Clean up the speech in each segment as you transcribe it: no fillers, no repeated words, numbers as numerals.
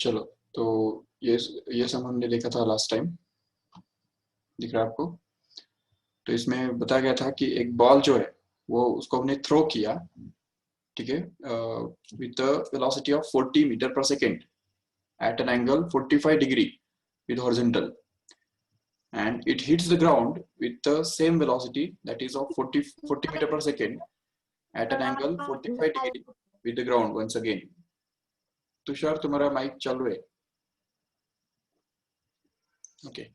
चलो, तो ये सब हमने देखा था लास्ट टाइम। दिख रहा है आपको? तो इसमें बताया गया था कि एक बॉल जो है वो उसको हमने थ्रो किया, ठीक है, विद वेलोसिटी ऑफ 40 मीटर पर second at an angle 45 degree with horizontal, and it hits the ground with the same velocity, that is of 40 meter per second at an angle 45 degree with the ground once again. Tushar, तुम्हारा mic चालू है? Okay.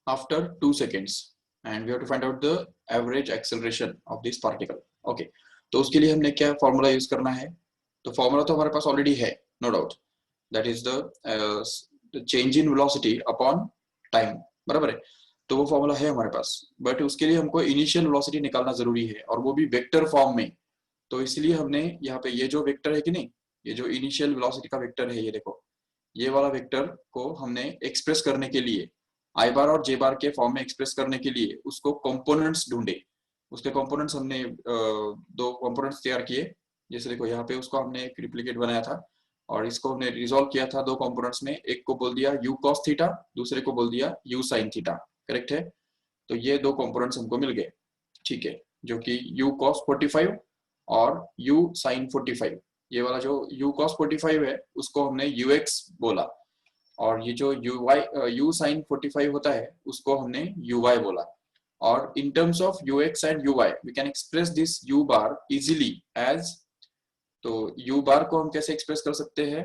After 2 seconds, and we have to find out the average acceleration of this particle. Okay. तो उसके लिए हमने क्या formula use करना है? तो फॉर्मूला तो हमारे पास ऑलरेडी है, no doubt, that is the change in velocity upon time, बराबर है। तो वो फॉर्मूला है हमारे पास, बट उसके लिए हमको इनिशियल वेलोसिटी निकालना जरूरी है, और वो भी वेक्टर फॉर्म में। तो इसलिए हमने यहाँ पे ये जो वेक्टर है कि नहीं, ये जो इनिशियल वेलोसिटी का वेक्टर है, ये देखो, ये वाला वेक्टर को हमने एक्सप्रेस करने के लिए, आई बार और जे बार के फॉर्म में एक्सप्रेस करने के लिए उसको कंपोनेंट्स ढूंढे। उसके कंपोनेंट्स हमने दो कंपोनेंट्स तैयार किए। जैसे देखो यहाँ पे उसको हमने एक रिप्लिकेट बनाया था, और इसको हमने रिजोल्व किया था दो कंपोनेंट्स में। एक को बोल दिया यू कॉस थीटा, दूसरे को बोल दिया यू साइन थीटा, करेक्ट है। तो ये दो कंपोनेंट्स हमको मिल गए, ठीक है, जो कि यू कॉस 45 और यू साइन 45। ये वाला जो यू कॉस 45 है उसको हमने यू एक्स बोला, और ये जो यू साइन 45 होता है उसको हमने यू वाई बोला। और in terms of U X and U Y we can express this U bar easily as, तो यू बार को हम कैसे एक्सप्रेस कर सकते हैं?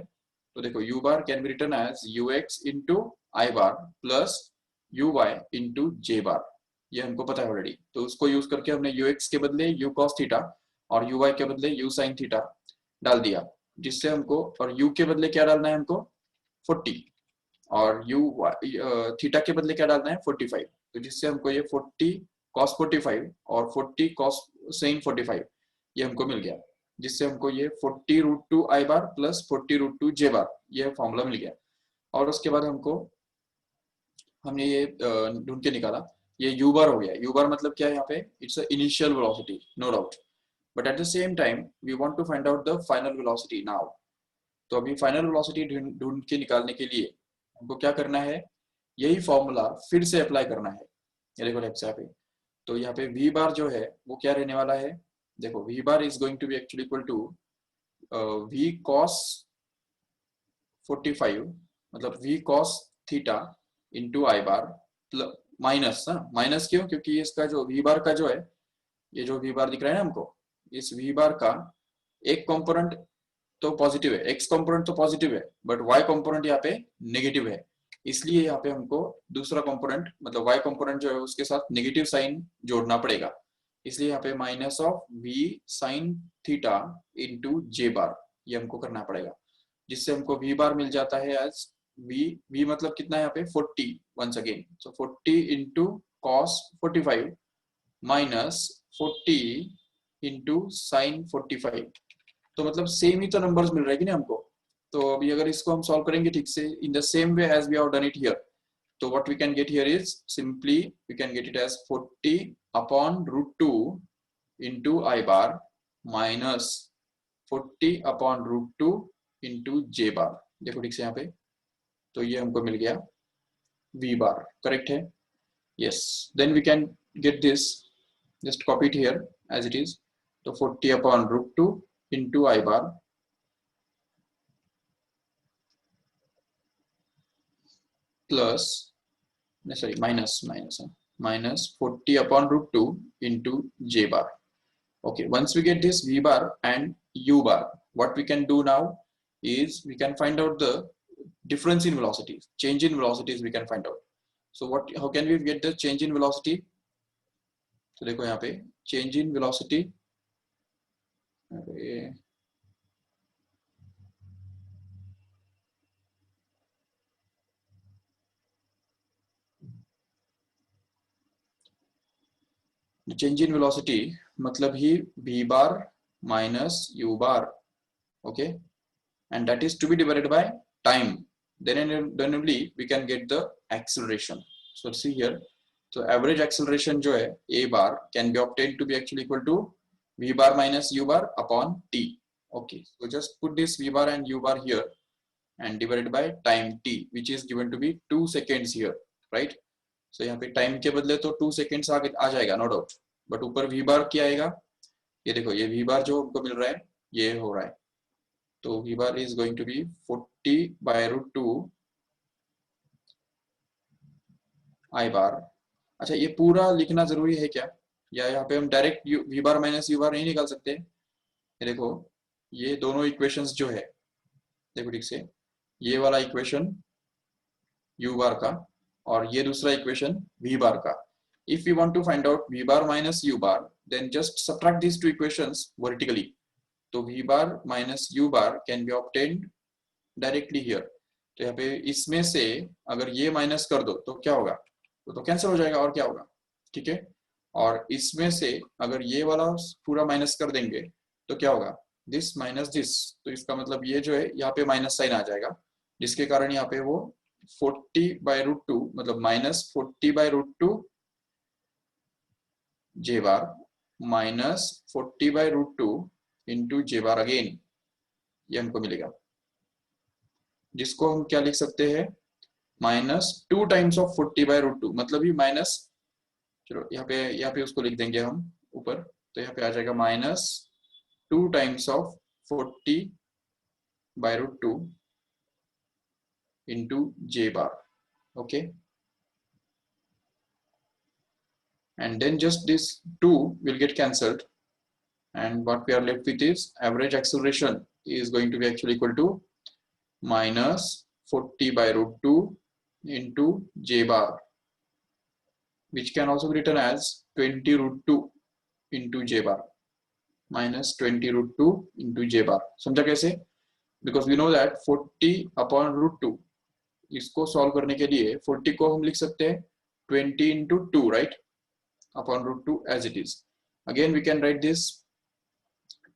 तो देखो, U bar can be written as U X into I bar plus U Y into J bar. ये हमको पता है ऑलरेडी, तो उसको यूज करके हमने यू एक्स के बदले यू कॉस थीटा और यू वाई के बदले यू साइन थीटा डाल दिया, जिससे हमको, और यू के बदले क्या डालना है हमको? 40, और यू थीटा के बदले क्या डालना है? 45। तो जिससे हमको ये 40 cos 45 और 40 cos sin 45 ये हमको मिल गया, जिससे हमको ये 40 रूट टू आई बार प्लस 40 रूट टू जे बार ये फॉर्मूला मिल गया। और उसके बाद हमने ये ढूंढ के निकाला, ये यू बार हो गया। यू बार मतलब क्या है यहाँ पे? It's initial velocity, no doubt, but at the same time we want to find out the final velocity now. तो अभी फाइनल वेलोसिटी ढूंढ के निकालने के लिए हमको क्या करना है? यही फॉर्मूला फिर से अप्लाई करना है। ये देखो लेफ्ट साइड पे, तो यहाँ पे v बार जो है वो क्या रहने वाला है? देखो, v bar is going to be actually equal to v cos 45, मतलब v cos theta into I bar minus, minus क्यों? क्योंकि इसका जो v बार का जो है, ये जो v बार दिख रहा है ना हमको, इस v बार का एक कंपोनेंट तो पॉजिटिव है, x कंपोनेंट तो पॉजिटिव है, बट y कंपोनेंट यहाँ पे नेगेटिव है। इसलिए यहाँ पे हमको दूसरा कंपोनेंट, मतलब y कंपोनेंट जो है उसके साथ नेगेटिव साइन जोड़ना पड़ेगा। इसलिए यहाँ पे minus of v sine theta into J bar ये हमको करना पड़ेगा, जिससे हमको v बार मिल जाता है एज v मतलब कितना है यहाँ पे? 40 वंस अगेन, सो 40 into cos 45 minus 40 into sine 45। तो मतलब सेम ही तो नंबर्स मिल रहे हैं कि नहीं हमको? तो अभी अगर इसको हम सॉल्व करेंगे ठीक से in the same way as we have done it here, तो what we can get here is simply we can get it as 40 upon root 2 into I bar minus 40 upon root 2 into J bar. देखो ठीक से यहाँ पे, तो ये हमको मिल गया वी बार, करेक्ट है? Yes, then we can get this, just copy it here as it is. तो 40 upon root 2 into I bar plus, sorry, minus 40 upon root 2 into J bar. Okay, once we get this V bar and U bar, what we can do now is we can find out the difference in velocities, change in velocities we can find out. So how can we get the change in velocity? तो देखो यहाँ पे change in velocity, change in velocity मतलब ही v bar minus u bar, okay, and that is to be divided by time, then only we can get the acceleration. So see here, so average acceleration जो है a bar can be obtained to be actually equal to v bar minus u bar upon t. Okay, so just put this v bar and u bar here, and divided by time t, which is given to be 2 seconds here, right? So यहाँ पे time के बदले तो 2 seconds आ जाएगा, no doubt, but ऊपर v बार क्या आएगा? ये देखो, ये v बार जो हमको मिल रहा है ये हो रहा है, तो v bar is going to be 40/√2 i bar. अच्छा, ये पूरा लिखना जरूरी है क्या, या यहाँ पे हम direct v bar minus u बार नहीं निकाल सकते? ये देखो, ये दोनों इक्वेशंस जो है, देखो ठीक से, ये वाला इक्वेशन u बार का और ये दूसरा इक्वेशन v बार का। If we want to find out v bar minus u bar, then just subtract these two equations vertically. तो v bar minus u bar can be obtained directly here. तो यहाँ पे इसमें से अगर ये माइनस कर दो तो क्या होगा? तो कैंसिल हो जाएगा, और क्या होगा, ठीक है। और इसमें से अगर ये वाला पूरा माइनस कर देंगे तो क्या होगा? दिस माइनस दिस, तो इसका मतलब ये जो है यहाँ पे माइनस साइन आ जाएगा, जिसके कारण यहाँ पे वो 40/√2 मतलब -40/√2 j bar minus 40/√2 into j bar again, ये हमको मिलेगा, जिसको हम क्या लिख सकते हैं? -2 टाइम्स ऑफ 40/√2, मतलब ये माइनस, चलो यहाँ पे उसको लिख देंगे हम ऊपर, तो यहाँ पे आ जाएगा -2 times of 40/√2 into j bar, okay, and then just this 2 will get cancelled, and what we are left with is average acceleration is going to be actually equal to -40/√2 into j bar, which can also be written as 20√2 into j bar, -20√2 into j bar। समझा कैसे? Because we know that 40/√2, इसको solve करने के लिए 40 को हम लिख सकते हैं 20 into 2, right, upon √2 as it is। Again we can write this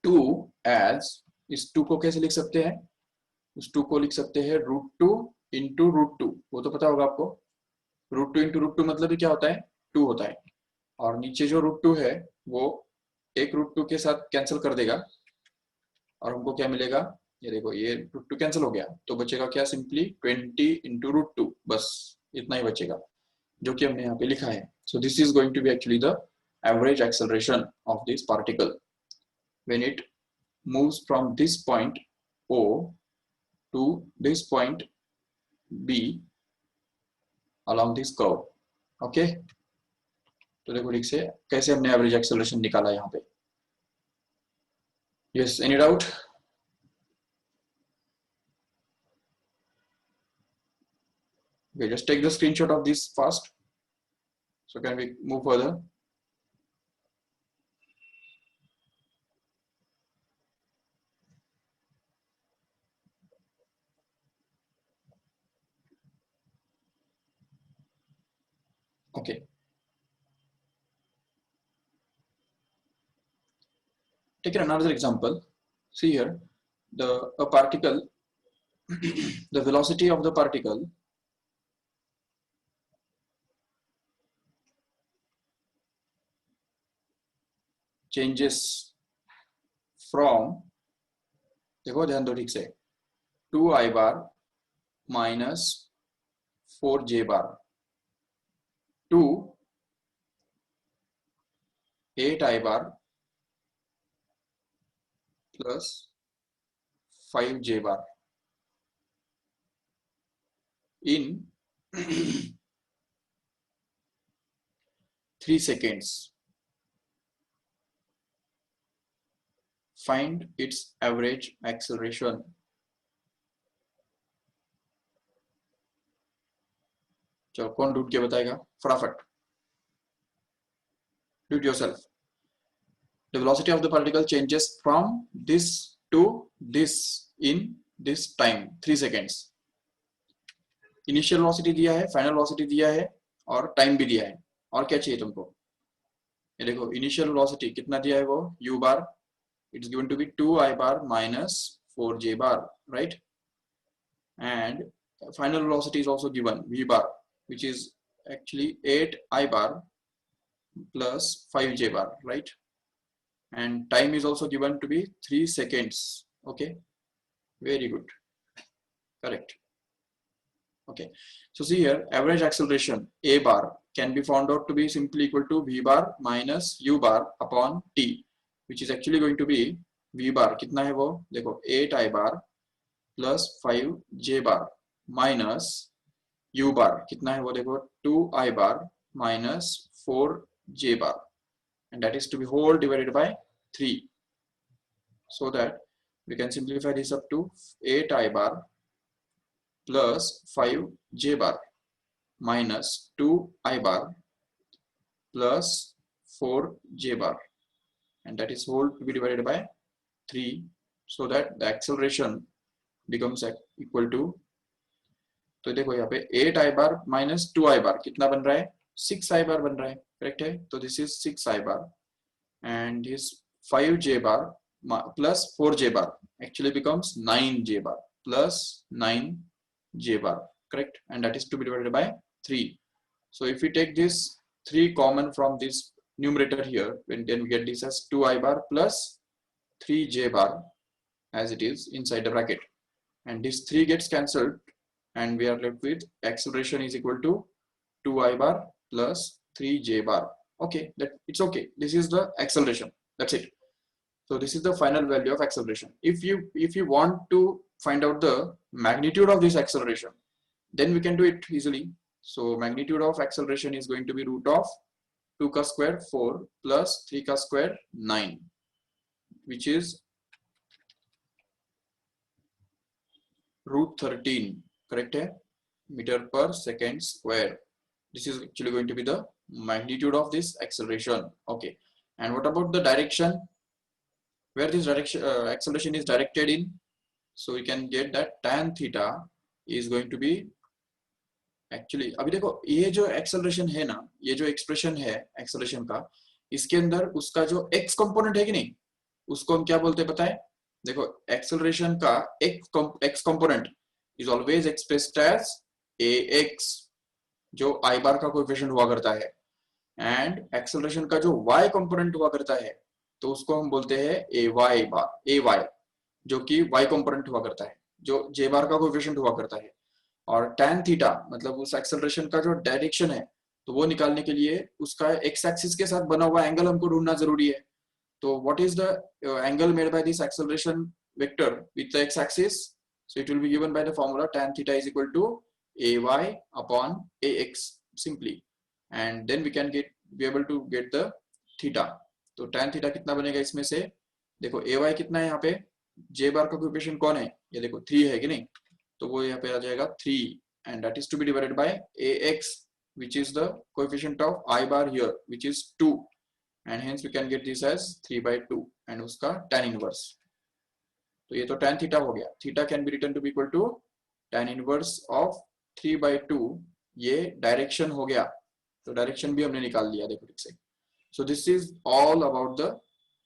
2 as, इस 2 को कैसे लिख सकते हैं? उस 2 को लिख सकते हैं √2 into √2, वो तो पता होगा आपको। √2 into √2 मतलब क्या होता है? 2 होता है, और नीचे जो √2 है वो एक √2 के साथ कैंसिल कर देगा, और हमको क्या मिलेगा? ये देखो, ये √2 कैंसिल हो गया, तो बचेगा क्या? सिंपली 20 into √2, बस इतना ही बचेगा, जो कि हमने यहाँ पे लिखा है। So this is going to be actually the average acceleration of this particle when it moves from this point O to this point B along this curve, okay? तो देखो ठीक से कैसे हमने average acceleration निकाला यहाँ पे। Yes, any doubt? Okay, just take the screenshot of this fast. So can we move further? Okay. Take another example. See here, a particle, the velocity of the particle changes from, देखो ध्यान दो ठीक से, 2i bar minus 4j bar to 8i bar plus 5j bar in 3 seconds. Find its average acceleration. चलो कौन ढूंढ के बताएगा? फटाफट, do it yourself. The velocity of the particle changes from this to this in this time, 3 seconds. Initial velocity दिया है, final velocity दिया है, और टाइम भी दिया है, और क्या चाहिए तुमको? ये देखो, इनिशियल वेलोसिटी कितना दिया है? वो u bar, it's given to be 2i bar minus 4j bar, right? And final velocity is also given, v bar, which is actually 8i bar plus 5j bar, right? And time is also given to be 3 seconds. Okay, very good. correct. Okay, so see here, average acceleration a bar can be found out to be simply equal to v bar minus u bar upon t, which is actually going to be v bar कितना है वो देखो 8 I bar plus 5 j bar minus u bar कितना है वो देखो 2 I bar minus 4 j bar, and that is to be whole divided by 3, so that we can simplify this up to 8 I bar plus 5 j bar minus 2 I bar plus 4 j bar, and that is whole to be divided by 3, so that the acceleration becomes equal to, तो देखो यहाँ पे 8 I bar minus 2 I bar कितना बन रहा है 6 I bar बन रहा है, करेक्ट है, तो this is 6 I bar and this 5 j bar plus 4 j bar actually becomes 9 j bar plus 9 j bar, correct, and that is to be divided by 3. So if we take this 3 common from this numerator here, then we get this as 2 I bar plus 3 j bar as it is inside the bracket, and this 3 gets cancelled and we are left with acceleration is equal to 2 I bar plus 3 j bar. Okay, that it's okay, this is the acceleration, that's it. So this is the final value of acceleration. If you want to find out the magnitude of this acceleration, then we can do it easily. So magnitude of acceleration is going to be root of 2 का square 4 plus 3 का square 9, which is root 13, correct है, meter per second square. This is actually going to be the magnitude of this acceleration. Okay, and what about the direction, where this direction acceleration is directed in? So we can get that tan theta is going to be actually, अभी देखो ये जो acceleration है ना, ये जो expression है acceleration का, इसके अंदर उसका जो x component है कि नहीं, उसको हम क्या बोलते हैं पता है, देखो acceleration का x component is always expressed as ax, जो I bar का कोएफिशिएंट हुआ करता है, and acceleration का जो y component हुआ करता है तो उसको हम बोलते हैं ay bar, ay जो कि y component हुआ करता है, जो j bar का कोएफिशिएंट हुआ करता है, और tan थीटा मतलब उस एक्सेलरेशन का जो डायरेक्शन है तो वो निकालने के लिए उसका x एक्सिस के साथ बना हुआ एंगल हमको ढूंढना जरूरी है. तो what is the angle made by this acceleration vector with the x axis? So it will be given by the formula tan theta is equal to ay upon ax simply, and then we can be able to get the theta. तो tan theta कितना बनेगा इसमें से, देखो ay कितना है यहाँ पे, j बार का कोएफिशिएंट कौन है, ये देखो 3 है कि नहीं, तो वो यहाँ पे आ जाएगा 3, and that is to be divided by ax, which is the coefficient of I bar here, which is 2, and hence we can get this as 3/2 and उसका tan inverse. तो ये तो tan थीटा हो गया, theta can be written to be equal to tan inverse of 3/2, ये direction हो गया, तो डायरेक्शन भी हमने निकाल लिया देखो ठीक से. So this is all about the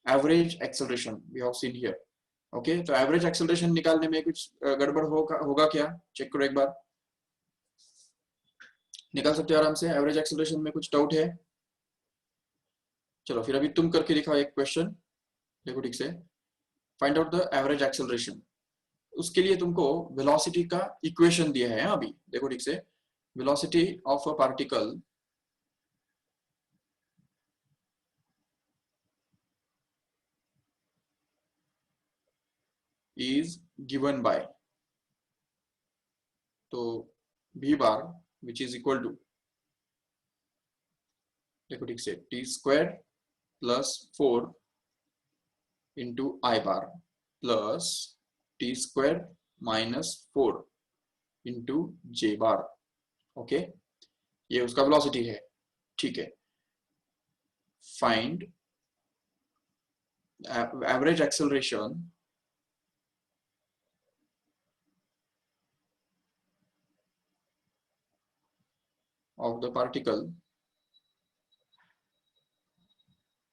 average acceleration we have seen here. Okay, तो एवरेज एक्सेलरेशन निकालने में कुछ गड़बड़ होगा क्या, चेक करो एक बार, निकाल सकते हो आराम से एवरेज एक्सेलरेशन में, कुछ डाउट है? चलो फिर अभी तुम करके दिखाओ एक क्वेश्चन, देखो ठीक से, find out the average acceleration. उसके लिए तुमको वेलोसिटी का इक्वेशन दिया है अभी, देखो ठीक से, velocity of a particle is given by, तो v bar which is equal to, देखो ठीक से, t square plus 4 into I bar plus t square minus 4 into j bar. Okay, ये उसका वेलोसिटी है, ठीक है. Find average acceleration of the particle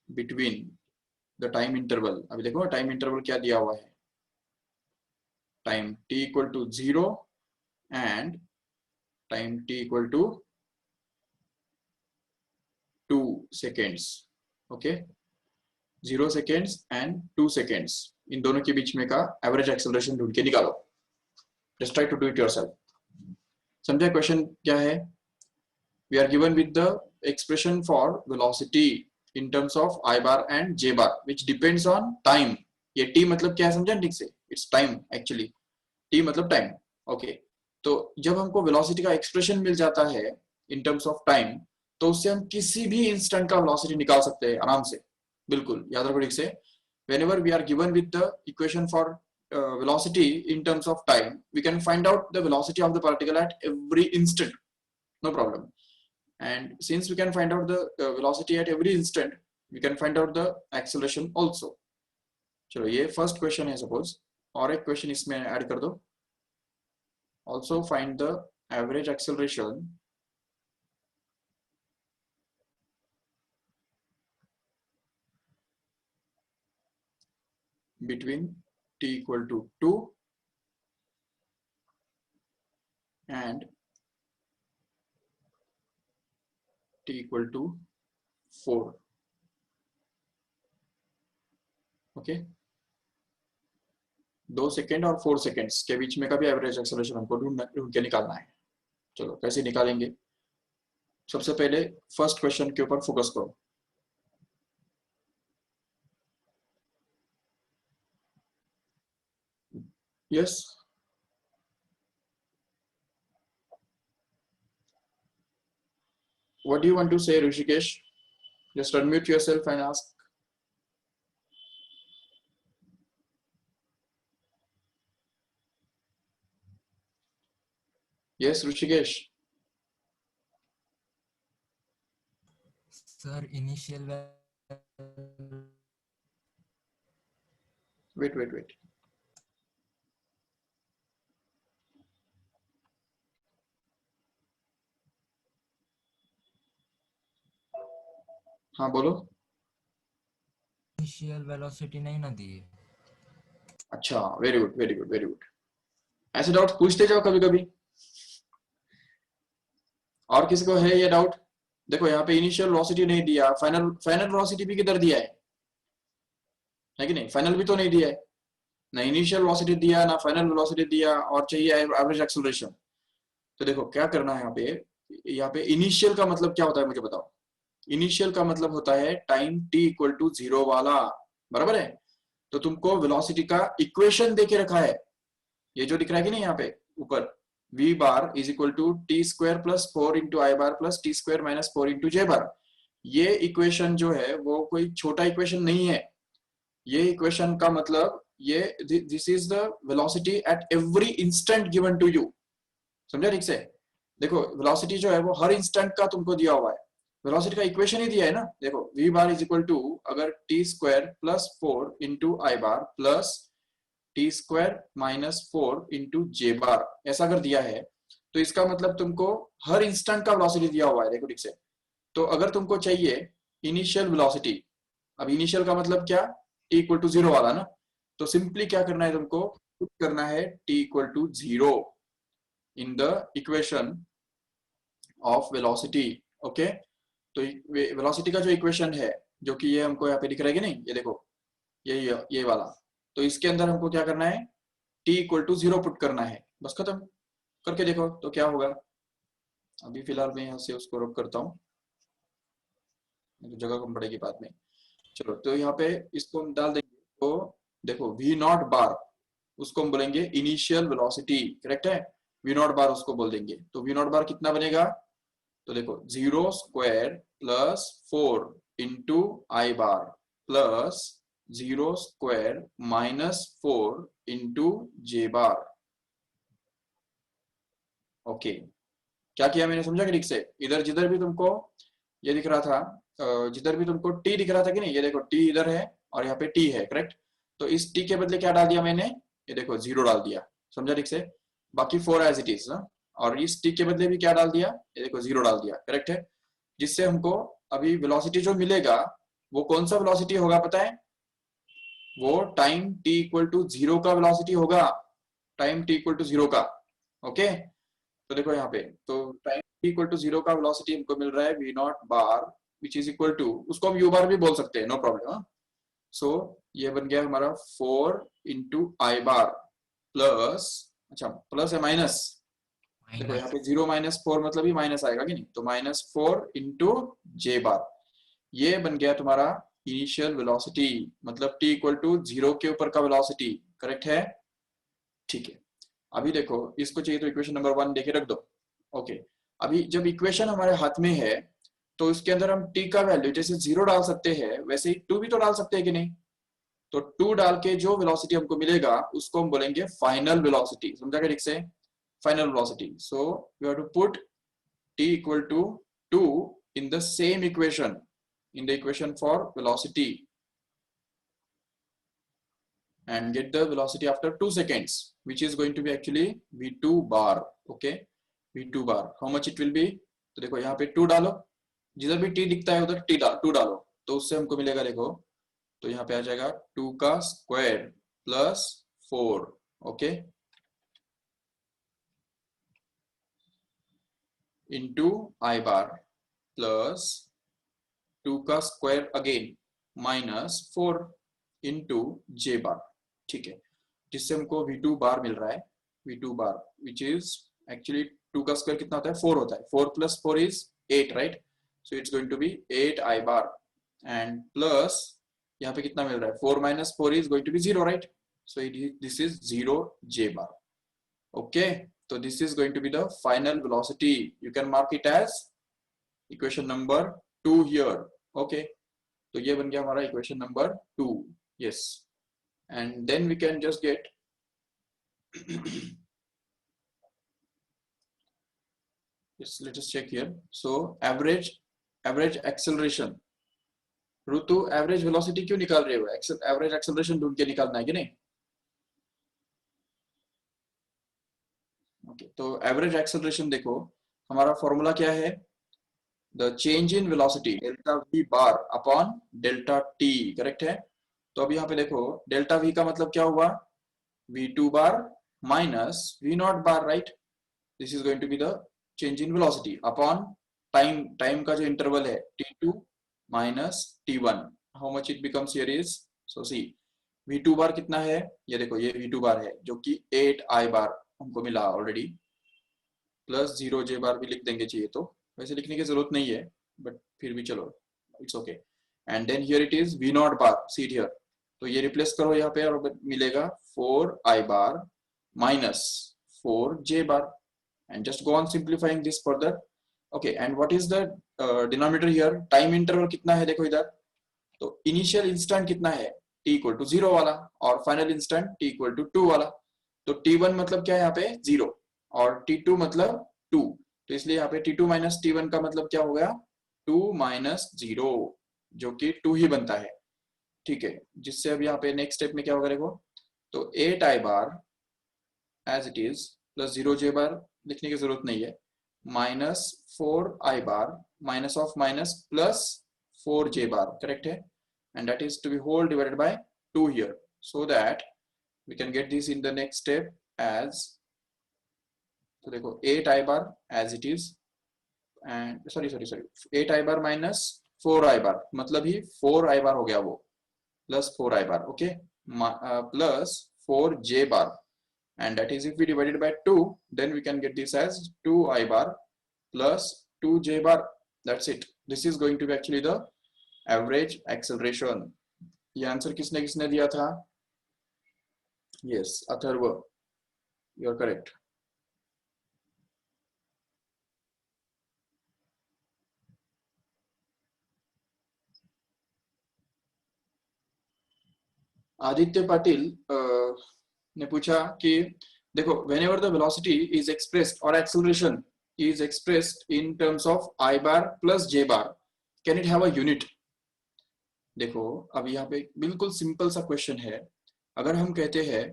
between the time interval. अभी देखो टाइम इंटरवल क्या दिया हुआ है, time t equal to 0 and time t equal to 2 seconds. Okay, 0 seconds and 2 seconds, इन दोनों के बीच में का एवरेज एक्सेलरेशन ढूंढ के निकालो. Just try to do it yourself. समझे क्वेश्चन क्या है? We are given with the expression for velocity in terms of I bar and J bar which depends on time. ये टी मतलब क्या है समझा ठीक से? इट्स टाइम एक्चुअली, टी मतलब टाइम। ओके, तो जब हमको वेलोसिटी का एक्सप्रेशन मिल जाता है इन टर्म्स ऑफ टाइम, तो उससे हम किसी भी इंस्टेंट का वेलोसिटी निकाल सकते हैं आराम से। बिल्कुल याद रखो ठीक से, whenever we are given with the equation for velocity in terms of time, we can find out the velocity of the particle at every instant, no problem. And since we can find out the velocity at every instant, we can find out the acceleration also. चलो ये first question है suppose, और एक question इसमें add कर दो, also find the average acceleration between t equal to 2 and t equal to 4. Okay, 2 second और 4 seconds के बीच में का भी एवरेज एक्सेलरेशन हमको ढूंढ के निकालना है। चलो कैसे निकालेंगे? सबसे पहले फर्स्ट क्वेश्चन के ऊपर फोकस करो। Yes, what do you want to say, Rishikesh? Just unmute yourself and ask. Yes, Rishikesh. Sir, initial Wait. हाँ बोलो। इनिशियल वेलोसिटी नहीं ना दी है। अच्छा, वेरी गुड। ऐसे डाउट पूछते जाओ कभी कभी। और किसी को है ये डाउट? देखो यहाँ पे इनिशियल वेलोसिटी नहीं दिया, फाइनल वेलोसिटी भी किधर दिया है कि नहीं? फाइनल भी तो नहीं दिया है ना, इनिशियल वेलोसिटी दिया ना फाइनल वेलोसिटी दिया, और चाहिए एवरेज एक्सेलरेशन। तो देखो क्या करना है यहाँ पे इनिशियल का मतलब क्या होता है मुझे बताओ। इनिशियल का मतलब होता है टाइम t इक्वल टू 0 वाला, बराबर है? तो तुमको वेलोसिटी का इक्वेशन देके रखा है, ये जो दिख रहा है कि नहीं यहाँ पे ऊपर, v bar is equal to T square plus 4 into I bar plus T square minus 4 into J bar. ये इक्वेशन जो है वो कोई छोटा इक्वेशन नहीं है। ये इक्वेशन का मतलब ये this is the velocity at every instant given to you. समझा ठीक से? देखो वेलोसिटी जो है वो हर इंस्टेंट का तुमको दिया हुआ है, वेलोसिटी का इक्वेशन ही दिया है ना। देखो v bar is equal to अगर T square plus 4 into I bar plus T square minus 4 into J bar, ऐसा अगर दिया है तो इसका मतलब तुमको हर इंस्टेंट का वेलोसिटी दिया हुआ है। देखो ठीक से, तो अगर तुमको चाहिए इनिशियल वेलोसिटी, अब इनिशियल का मतलब क्या? t इक्वल टू 0 वाला ना। तो सिंपली क्या करना है तुमको, पुट करना है t equal to 0 in the equation of velocity. Okay, तो वेलोसिटी का जो इक्वेशन है, जो कि ये हमको यहाँ पे दिख रहा है कि नहीं, ये देखो ये वाला, तो इसके अंदर हमको क्या करना है, t इक्वल टू 0 पुट करना है। बस खत्म, करके देखो तो क्या होगा। अभी फिलहाल मैं यहाँ से उसको रब करता हूँ, जगह कम पड़ेगी बाद में। चलो तो यहाँ पे इसको हम डाल देंगे, तो देखो v नॉट बार उसको हम बोलेंगे इनिशियल वेलोसिटी, करेक्ट है? v नॉट बार उसको बोल देंगे, तो v नॉट बार कितना बनेगा? तो देखो 0 square plus 4 into I bar plus 0 square minus 4 into J bar. Okay, क्या किया मैंने, समझा कि ठीक से? इधर जिधर भी तुमको ये दिख रहा था, जिधर भी तुमको t दिख रहा था कि नहीं, ये देखो t इधर है और यहाँ पे t है, करेक्ट? तो इस t के बदले क्या डाल दिया मैंने, ये देखो 0 डाल दिया। समझा ठीक से? बाकी 4 एज इट इज ना, और इस t के बदले भी क्या डाल दिया, ये देखो 0 डाल दिया, करेक्ट है? जिससे हमको अभी वेलोसिटी जो मिलेगा वो कौन सा वेलोसिटी होगा पता है? वो टाइम t इक्वल टू 0 का वेलोसिटी होगा, टाइम t इक्वल टू 0 का। ओके, तो देखो यहाँ पे, तो टाइम t इक्वल टू 0 का वेलोसिटी हमको मिल रहा है v not bar which is equal to, उसको हम u बार भी बोल सकते हैं, नो प्रॉब्लम। सो ये बन गया हमारा 4 इंटू आई बार प्लस अच्छा प्लस है माइनस, देखो यहाँ पे 0 माइनस 4 मतलब ही माइनस आएगा कि नहीं, तो -4 इंटू जे बार, ये बन गया तुम्हारा इनिशियल वेलोसिटी, मतलब t इक्वल टू 0 के ऊपर का वेलोसिटी, करेक्ट है? ठीक है, अभी देखो इसको चाहिए तो इक्वेशन नंबर 1 लेके रख दो। ओके, अभी जब इक्वेशन हमारे हाथ में है तो इसके अंदर हम t का वैल्यू जैसे 0 डाल सकते हैं, वैसे ही 2 भी तो डाल सकते हैं कि नहीं? तो 2 डाल के जो वेलोसिटी हमको मिलेगा उसको हम बोलेंगे फाइनल वेलोसिटी, समझा क्या ठीक से? Final velocity. So we have to put t equal to 2 in the same equation, in the equation for velocity, and get the velocity after 2 seconds, which is going to be actually v2 bar. Okay, v2 bar, how much it will be? तो देखो यहाँ पे 2 डालो, जिधर भी t दिखता है उधर टू डालो, तो उससे हमको मिलेगा, देखो तो यहाँ पे आ जाएगा 2 का square plus 4, okay, into I bar plus 2 का स्क्वायर अगेन -4 इंटू जे बार, ठीक है, जिससे हमको V2 बार मिल रहा है, V2 bar which is actually 2 का स्क्वायर कितना होता है? 4 होता है, 4 plus 4 is 8, right? So it's going to be 8 i bar and plus यहाँ पे कितना मिल रहा है? 4 minus 4 is going to be 0, right? So this is 0 j bar, okay. तो this is going to be the final velocity, you can mark it as equation number 2 here, okay. तो ये बन गया हमारा equation number 2, yes, and then we can just get yes, let us check here. So average acceleration, Ritu average velocity क्यों निकाल रहे हो? Average acceleration ढूंढ के निकालना है कि नहीं? ओके, तो एवरेज एक्सेलरेशन देखो हमारा फॉर्मूला क्या है? The change in velocity delta v bar upon delta t, correct है? तो अभी यहाँ पे देखो डेल्टा v का मतलब क्या हुआ? v2 bar minus v0 bar, right? This is going to be the change in velocity upon time का जो इंटरवल है t2 minus t1, how much it becomes here is, so see v2 bar कितना है, ये देखो ये v2 बार है जो कि 8 i बार हमको मिला ऑलरेडी, प्लस 0 j बार भी लिख देंगे चाहिए तो, वैसे लिखने की जरूरत नहीं है बट फिर भी चलो it's okay, and then here it is v0 bar, see here, तो ये रिप्लेस करो यहाँ पे और मिलेगा 4 i bar minus 4 j bar, and just go on simplifying this further. Okay, and what is the denominator here? Time interval कितना है देखो इधर, तो initial instant कितना है? t equal to 0 वाला, और final instant t equal to 2 वाला, तो t1 मतलब क्या है यहाँ पे? 0, और t2 मतलब 2, तो इसलिए यहाँ पे t2 माइनस t1 का मतलब क्या हो गया? 2 माइनस 0, जो कि 2 ही बनता है, ठीक है, जिससे अब यहाँ पे नेक्स्ट स्टेप में क्या होगा देखो, तो 8 i bar as it is plus 0 j bar लिखने की जरूरत नहीं है, minus 4 i bar minus of minus plus 4 j bar, correct है, and that is to be whole divided by 2 here, so that we can get this in the next step as, तो देखो 8 i bar as it is and sorry 8 i bar minus 4 i bar, मतलब ही 4 i बार हो गया वो, plus 4 i bar, okay, plus 4 j bar, and that is if we divide it by 2 then we can get this as 2 i bar plus 2 j bar, that's it, this is going to be actually the average acceleration। ये answer किसने किसने दिया था? yes, Atharva, you are correct। Aditya Patil ने पूछा कि देखो whenever the velocity is expressed or acceleration is expressed in terms of i bar plus j bar, can it have a unit? देखो अब यहाँ पे बिल्कुल सिंपल सा क्वेश्चन है, अगर हम कहते हैं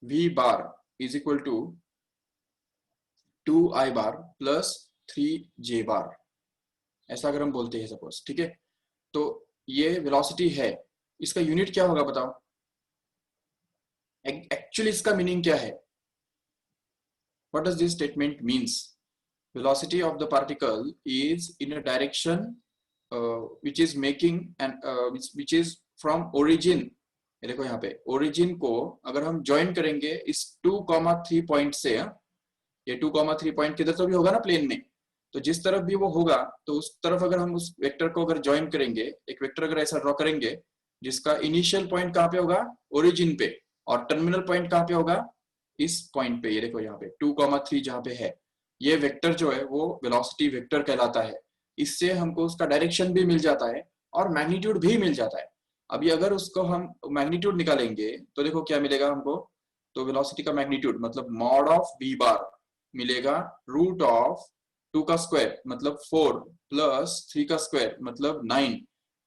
v bar is equal to 2 i bar plus 3 j bar, ऐसा अगर हम बोलते हैं सपोज, ठीक है, तो ये वेलोसिटी है, इसका यूनिट क्या होगा बताओ? एक्चुअली इसका मीनिंग क्या है? What does this statement means? velocity of the particle is in a direction which is making and which is from origin ये देखो यहाँ पे ओरिजिन को अगर हम ज्वाइन करेंगे इस 2,3 पॉइंट से, ये 2,3 पॉइंट किधर तो भी होगा ना प्लेन में, तो जिस तरफ भी वो होगा तो उस तरफ अगर हम उस वेक्टर को अगर ज्वाइन करेंगे, एक वेक्टर अगर ऐसा ड्रॉ करेंगे जिसका इनिशियल पॉइंट कहाँ पे होगा, ओरिजिन पे, और टर्मिनल पॉइंट कहाँ पे होगा, इस पॉइंट पे, ये देखो यहाँ पे 2,3 जहाँ पे है, ये वेक्टर जो है वो वेलोसिटी वेक्टर कहलाता है। इससे हमको उसका डायरेक्शन भी मिल जाता है और मैग्नीट्यूड भी मिल जाता है। अभी अगर उसको हम मैग्नीट्यूड निकालेंगे तो देखो क्या मिलेगा हमको, तो वेलोसिटी का मैग्नीट्यूड मतलब मॉड ऑफ v बार मिलेगा रूट ऑफ 2 का स्क्वायर मतलब 4 प्लस 3 का स्क्वायर मतलब 9,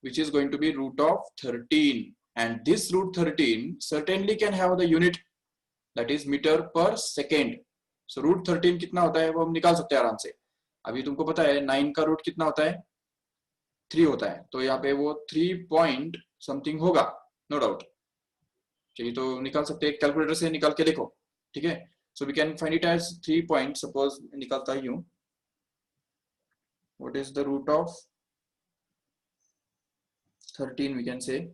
which is going to be root of 13, and this root 13 certainly can have the unit that is meter per second. So root 13 कितना होता है वो हम निकाल सकते हैं आराम से। अभी तुमको पता है 9 का रूट कितना होता है, 3 होता है, तो यहाँ पे वो 3 पॉइंट समथिंग होगा, नो डाउट। चलिए तो निकाल सकते हैं, कैलकुलेटर से निकाल के देखो, ठीक है। So we can find it as 3 point, suppose निकालता ही हूँ, what is the root of 13, we can say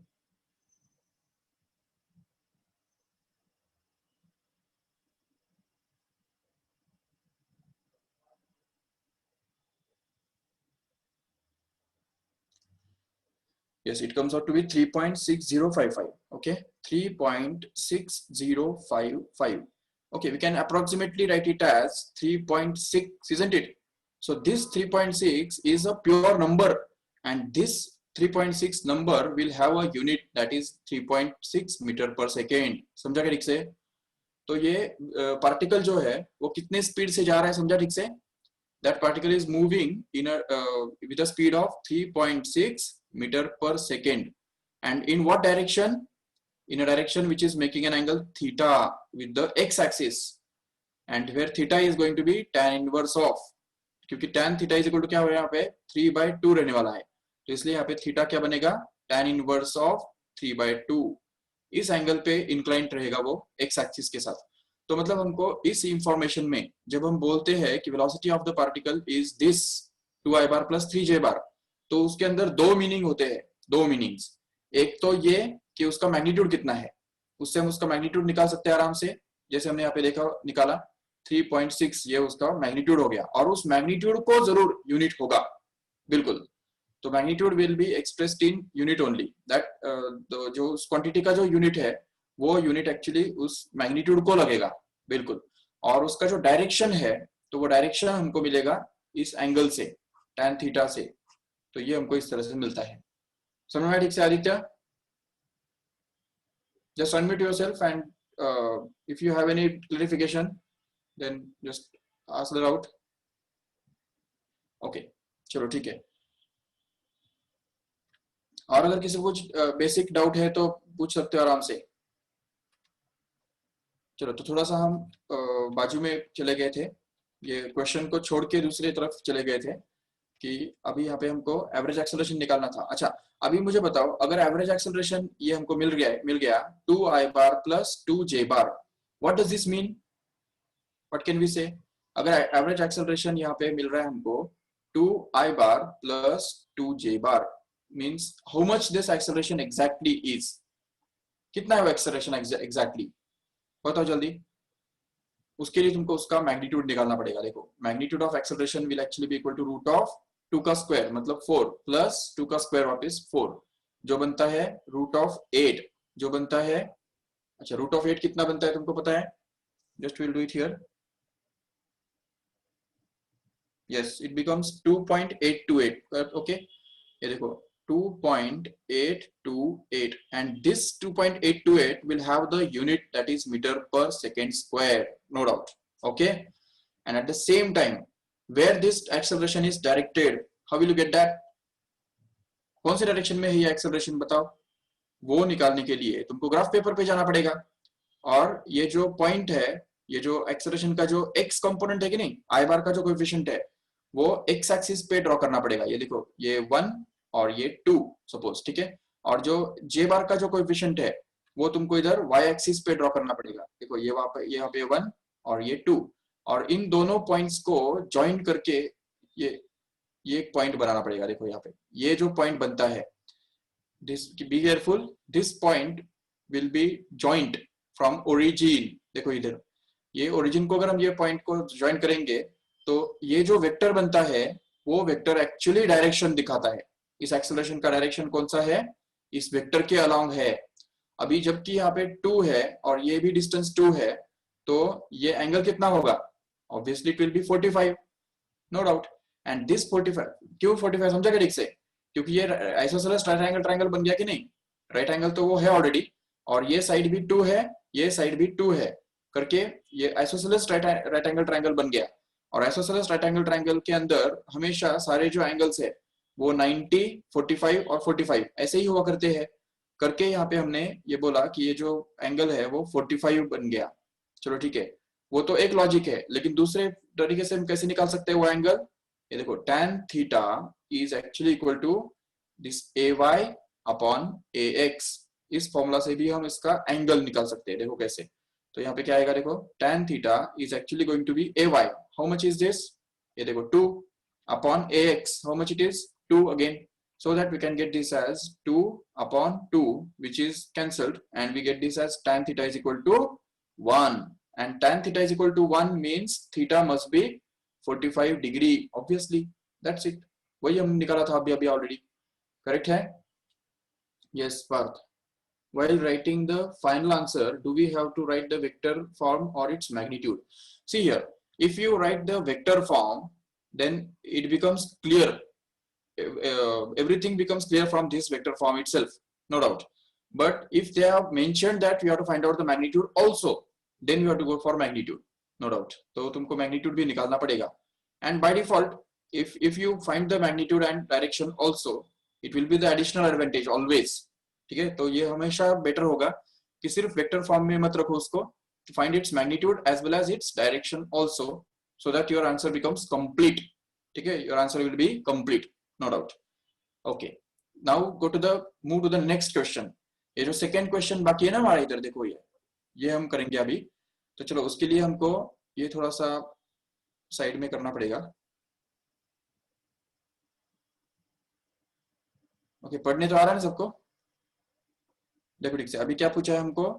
yes, it comes out to be 3.6055. Okay, 3.6055. Okay, we can approximately write it as 3.6, isn't it? So this 3.6 is a pure number, and this 3.6 number will have a unit that is 3.6 metre पर second. समझा क्या ठीक से? तो ये particle जो है वो कितने स्पीड से जा रहा है, समझा ठीक से? That particle is moving in a with a speed of 3.6 meter per second, and in what direction? In a direction which is making an angle theta with the x-axis, and where theta is going to be tan inverse of, क्योंकि tan theta is equal to क्या हो यहाँ पे 3/2 रहने वाला है, तो इसलिए यहाँ पे थीटा क्या बनेगा, tan inverse of 3/2। इस एंगल पे इंक्लाइंट रहेगा वो x एक्सिस के साथ। तो मतलब हमको इस इंफॉर्मेशन में जब हम बोलते हैं कि velocity of the particle is this 2i bar plus 3j बार, तो उसके अंदर दो मीनिंग होते हैं, दो मीनिंग्स। एक तो ये कि उसका मैग्नीट्यूड कितना है, उससे हम उसका मैग्नीट्यूड निकाल सकते हैं आराम से, जैसे हमने यहाँ पे देखा निकाला 3.6, ये उसका मैग्नीट्यूड हो गया, और उस मैग्नीट्यूड को जरूर यूनिट होगा, बिल्कुल। तो magnitude will be expressed in unit only, that जो उस क्वांटिटी का जो यूनिट है वो यूनिट एक्चुअली उस मैग्नीट्यूड को लगेगा, बिल्कुल। और उसका जो डायरेक्शन है तो वो डायरेक्शन हमको मिलेगा इस एंगल से, tan थीटा से। तो ये हमको इस तरह से मिलता है। समझ में आया ठीक से Aditya? Just unmute yourself and if you have any clarification then just ask that out. Okay, चलो ठीक है। और अगर किसी को कुछ बेसिक डाउट है तो पूछ सकते हो आराम से। चलो तो थोड़ा सा हम बाजू में चले गए थे, ये क्वेश्चन को छोड़ के दूसरी तरफ चले गए थे कि अभी यहाँ पे हमको एवरेज एक्सेलरेशन निकालना था। अच्छा, अभी मुझे बताओ, अगर एवरेज एक्सेलरेशन ये हमको मिल गया 2i bar plus 2j bar, what does this mean, what can we say? अगर एवरेज एक्सेलरेशन यहाँ पे मिल रहा है हमको 2i bar plus 2j bar, means how much this acceleration exactly is, कितना है वो एक्सेलरेशन एग्जैक्टली, बताओ जल्दी। उसके लिए तुमको उसका मैग्नीट्यूड निकालना पड़ेगा। देखो, magnitude of acceleration will actually be equal to root of 2 का स्क्वायर मतलब 4 प्लस 2 का स्क्वायर वापस 4, जो बनता है रूट ऑफ 8, जो बनता है, अच्छा रूट ऑफ 8 कितना बनता है तुमको पता है? Just will do it here. Yes, it becomes 2.828। Okay, ये देखो 2.828, and this 2.828 will have the unit that is meter per second square, no doubt. Okay, and at the same time where this acceleration is directed, how will you get that? कौन से direction में है ये acceleration बताओ? वो निकालने के लिए तुमको ग्राफ पेपर पे जाना पड़ेगा, और ये जो पॉइंट है, ये जो एक्सेलरेशन का जो x कंपोनेंट है कि नहीं, i बार का जो कोएफिशिएंट है वो x एक्सिस पे ड्रॉ करना पड़ेगा। ये देखो, ये 1 और ये 2 सपोज, ठीक है। और जो j बार का जो कोएफिशिएंट है वो तुमको इधर y एक्सिस पे ड्रॉ करना पड़ेगा। देखो ये यहाँ पे 1 और ये 2, और इन दोनों पॉइंट्स को ज्वाइन करके ये एक पॉइंट बनाना पड़ेगा। देखो यहाँ पे ये जो पॉइंट बनता है, this, be careful, this point will be joined from origin. देखो इधर ये origin को अगर हम ये point को join करेंगे तो ये जो वेक्टर बनता है वो वेक्टर एक्चुअली डायरेक्शन दिखाता है. इस एक्सेलरेशन का डायरेक्शन कौन सा है? इस वेक्टर के अलोंग है. अभी जबकि यहाँ पे 2 है और ये भी डिस्टेंस 2 है तो ये एंगल कितना होगा? Obviously it will be 45, no doubt. And this 45, क्यों 45 समझा क्या ठीक से? क्योंकि ये आइसोसेलेस ट्रायंगल बन गया कि नहीं? राइट एंगल तो वो है ऑलरेडी और ये साइड भी 2 है, ये साइड भी 2 है करके ये आइसोसेलेस राइट एंगल ट्रायंगल बन गया. और आइसोसेलेस राइट एंगल ट्रायंगल के अंदर हमेशा सारे जो एंगल्स है वो 90, 45 और 45 ऐसे ही हुआ करते हैं करके यहाँ पे हमने ये बोला कि ये जो एंगल है वो 45 बन गया. चलो ठीक है, वो तो एक लॉजिक है, लेकिन दूसरे तरीके से हम कैसे निकाल सकते हैं वो एंगल? ये देखो tan theta is actually equal to this ay upon ax. इस फॉर्मूला से भी हम इसका एंगल निकाल सकते हैं. देखो कैसे, तो यहाँ पे क्या आएगा? देखो tan theta is actually going to be ay. How much is this? ये देखो 2 upon ax. How much it is? 2 again. So that we can get this as 2 upon 2, which is cancelled, and we get this as tan theta is equal to 1. And tan theta is equal to 1 means theta must be 45 degree. Obviously, that's it. वही हम निकाला था अभी already. Correct है? Yes, Parth. While writing the final answer, do we have to write the vector form or its magnitude? See here, if you write the vector form, then it becomes clear. Everything becomes clear from this vector form itself, no doubt. But if they have mentioned that we have to find out the magnitude also, then you have to go for magnitude, no doubt. तो तुमको magnitude भी निकालना पड़ेगा. And by default, if you find the magnitude and direction also, it will be the additional advantage always. ठीक है, तो ये हमेशा better होगा कि सिर्फ vector form में मत रखो उसको. To find its magnitude as well as its direction also, so that your answer becomes complete. ठीक है, your answer will be complete. No doubt. Okay. Now move to the next question. ये जो second question बाकी है ना हमारा इधर देखो ये हम करेंगे अभी. तो चलो उसके लिए हमको ये थोड़ा सा साइड में करना पड़ेगा. ओके, पढ़ने तो आ रहा है ना सबको? देखो ठीक से, अभी क्या पूछा है हमको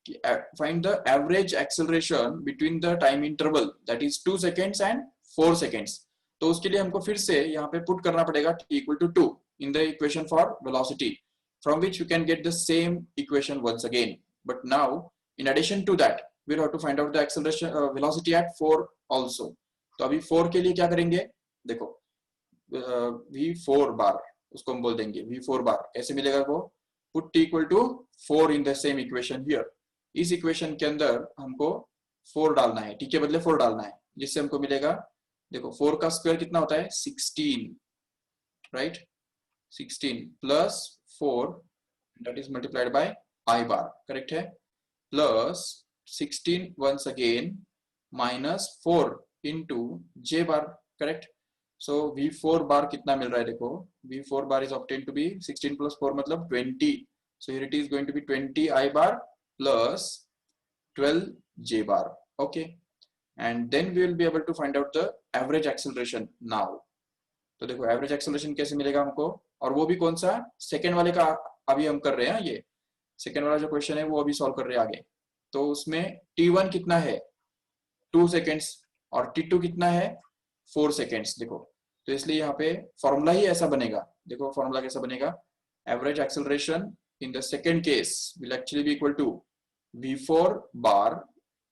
कि find the average acceleration between the time interval, that is 2 seconds and 4 seconds. तो उसके लिए हमको फिर से यहाँ पे पुट करना पड़ेगा t equal to 2 in the equation for velocity, from which you can get the same equation once again. But now in addition to that we'll have to find out the acceleration velocity at 4 also. तो अभी 4 के लिए क्या करेंगे? देखो v4 बार उसको हम बोल देंगे v4 बार. कैसे मिलेगा वो? put t equal to 4 in the same equation here. इस इक्वेशन के अंदर हमको 4 डालना है, t के बदले 4 डालना है, जिससे हमको मिलेगा देखो 4 का स्क्वायर कितना होता है? 16, right? 16 plus 4 that is multiplied by I bar, correct है? Plus 16 once again minus 4 into j bar, correct? So v4 bar कितना मिल रहा है? देखो v4 bar is obtained to be 16 plus 4 मतलब 20. So here it is going to be 20 I bar plus 12 j bar. Okay. And then we will be able to find out the average acceleration now. तो देखो average acceleration कैसे मिलेगा हमको, और वो भी कौन सा? सेकेंड वाले का अभी हम कर रहे हैं. ये सेकेंड वाला जो क्वेश्चन है वो अभी सॉल्व कर रहे हैं आगे. तो उसमें t1 कितना है? 2 सेकेंड्स और t2 कितना है? 4 सेकेंड्स. देखो तो इसलिए यहाँ पे फॉर्मूला ही ऐसा बनेगा. देखो फॉर्मूला कैसा बनेगा? Average acceleration in the second case will actually be equal to v4 bar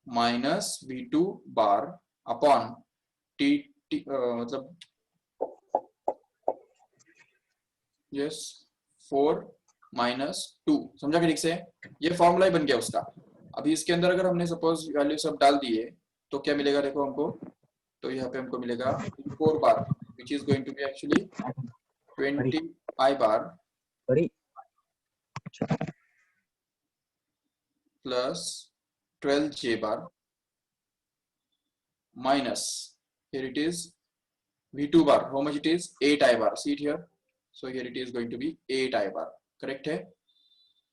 minus v2 bar upon मतलब यस 4 माइनस 2. समझा कि ठीक से? ये फॉर्मूला ही बन गया उसका. अभी इसके अंदर अगर हमने सपोज वैल्यू सब डाल दिए तो क्या मिलेगा? देखो हमको तो यहाँ पे हमको मिलेगा 4 bar which is going to be actually 20 I bar plus 12 j bar minus here it is v2 bar. How much it is? 8 I bar. See it here. So here it is going to be 8 I bar. Correct है?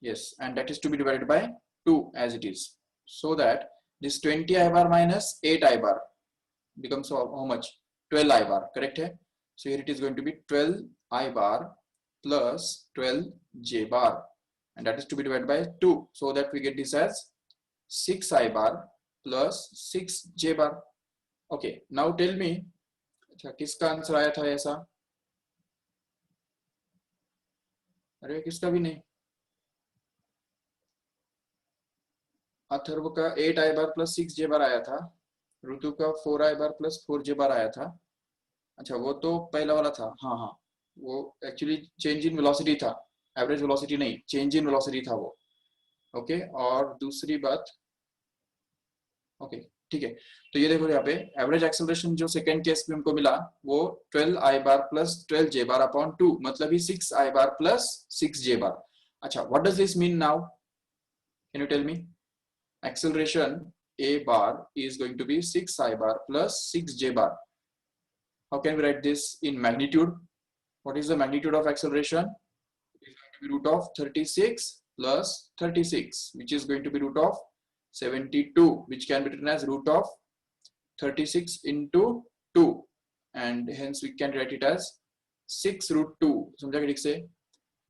Yes, and that is to be divided by 2 as it is. So that this 20 I bar minus 8 I bar becomes how much? 12 I bar. Correct है? So here it is going to be 12 I bar plus 12 j bar, and that is to be divided by 2, so that we get this as 6I bar plus 6J bar. Okay, now tell me, अच्छा किसका answer आया था ऐसा? अरे किसका भी नहीं. अथर्व का 8I बार प्लस 6J बार आया था, ऋतु का 4I बार प्लस 4J बार आया था. अच्छा वो तो पहला वाला था. हाँ हाँ, वो एक्चुअली चेंज इन वेलोसिटी था, एवरेज वेलोसिटी नहीं, चेंज इन वेलोसिटी था वो. ओके, और दूसरी बात, ओके ठीक है, तो ये देखो यहाँ पे एवरेज एक्सेलरेशन जो सेकंड केस में हमको मिला वो 12I बार प्लस 12J बार अपॉन 2, मतलब ही 6I बार प्लस 6J बार. अच्छा, what does this mean now? Can you tell me? Acceleration A bar is going to be 6I bar plus 6J bar. How can we write this in magnitude? What is the magnitude of acceleration? It is going to be root of 36 plus 36, which is going to be root of 72, which can be written as root of 36 into 2, and hence we can write it as 6 root 2. समझा क्या ठीक से?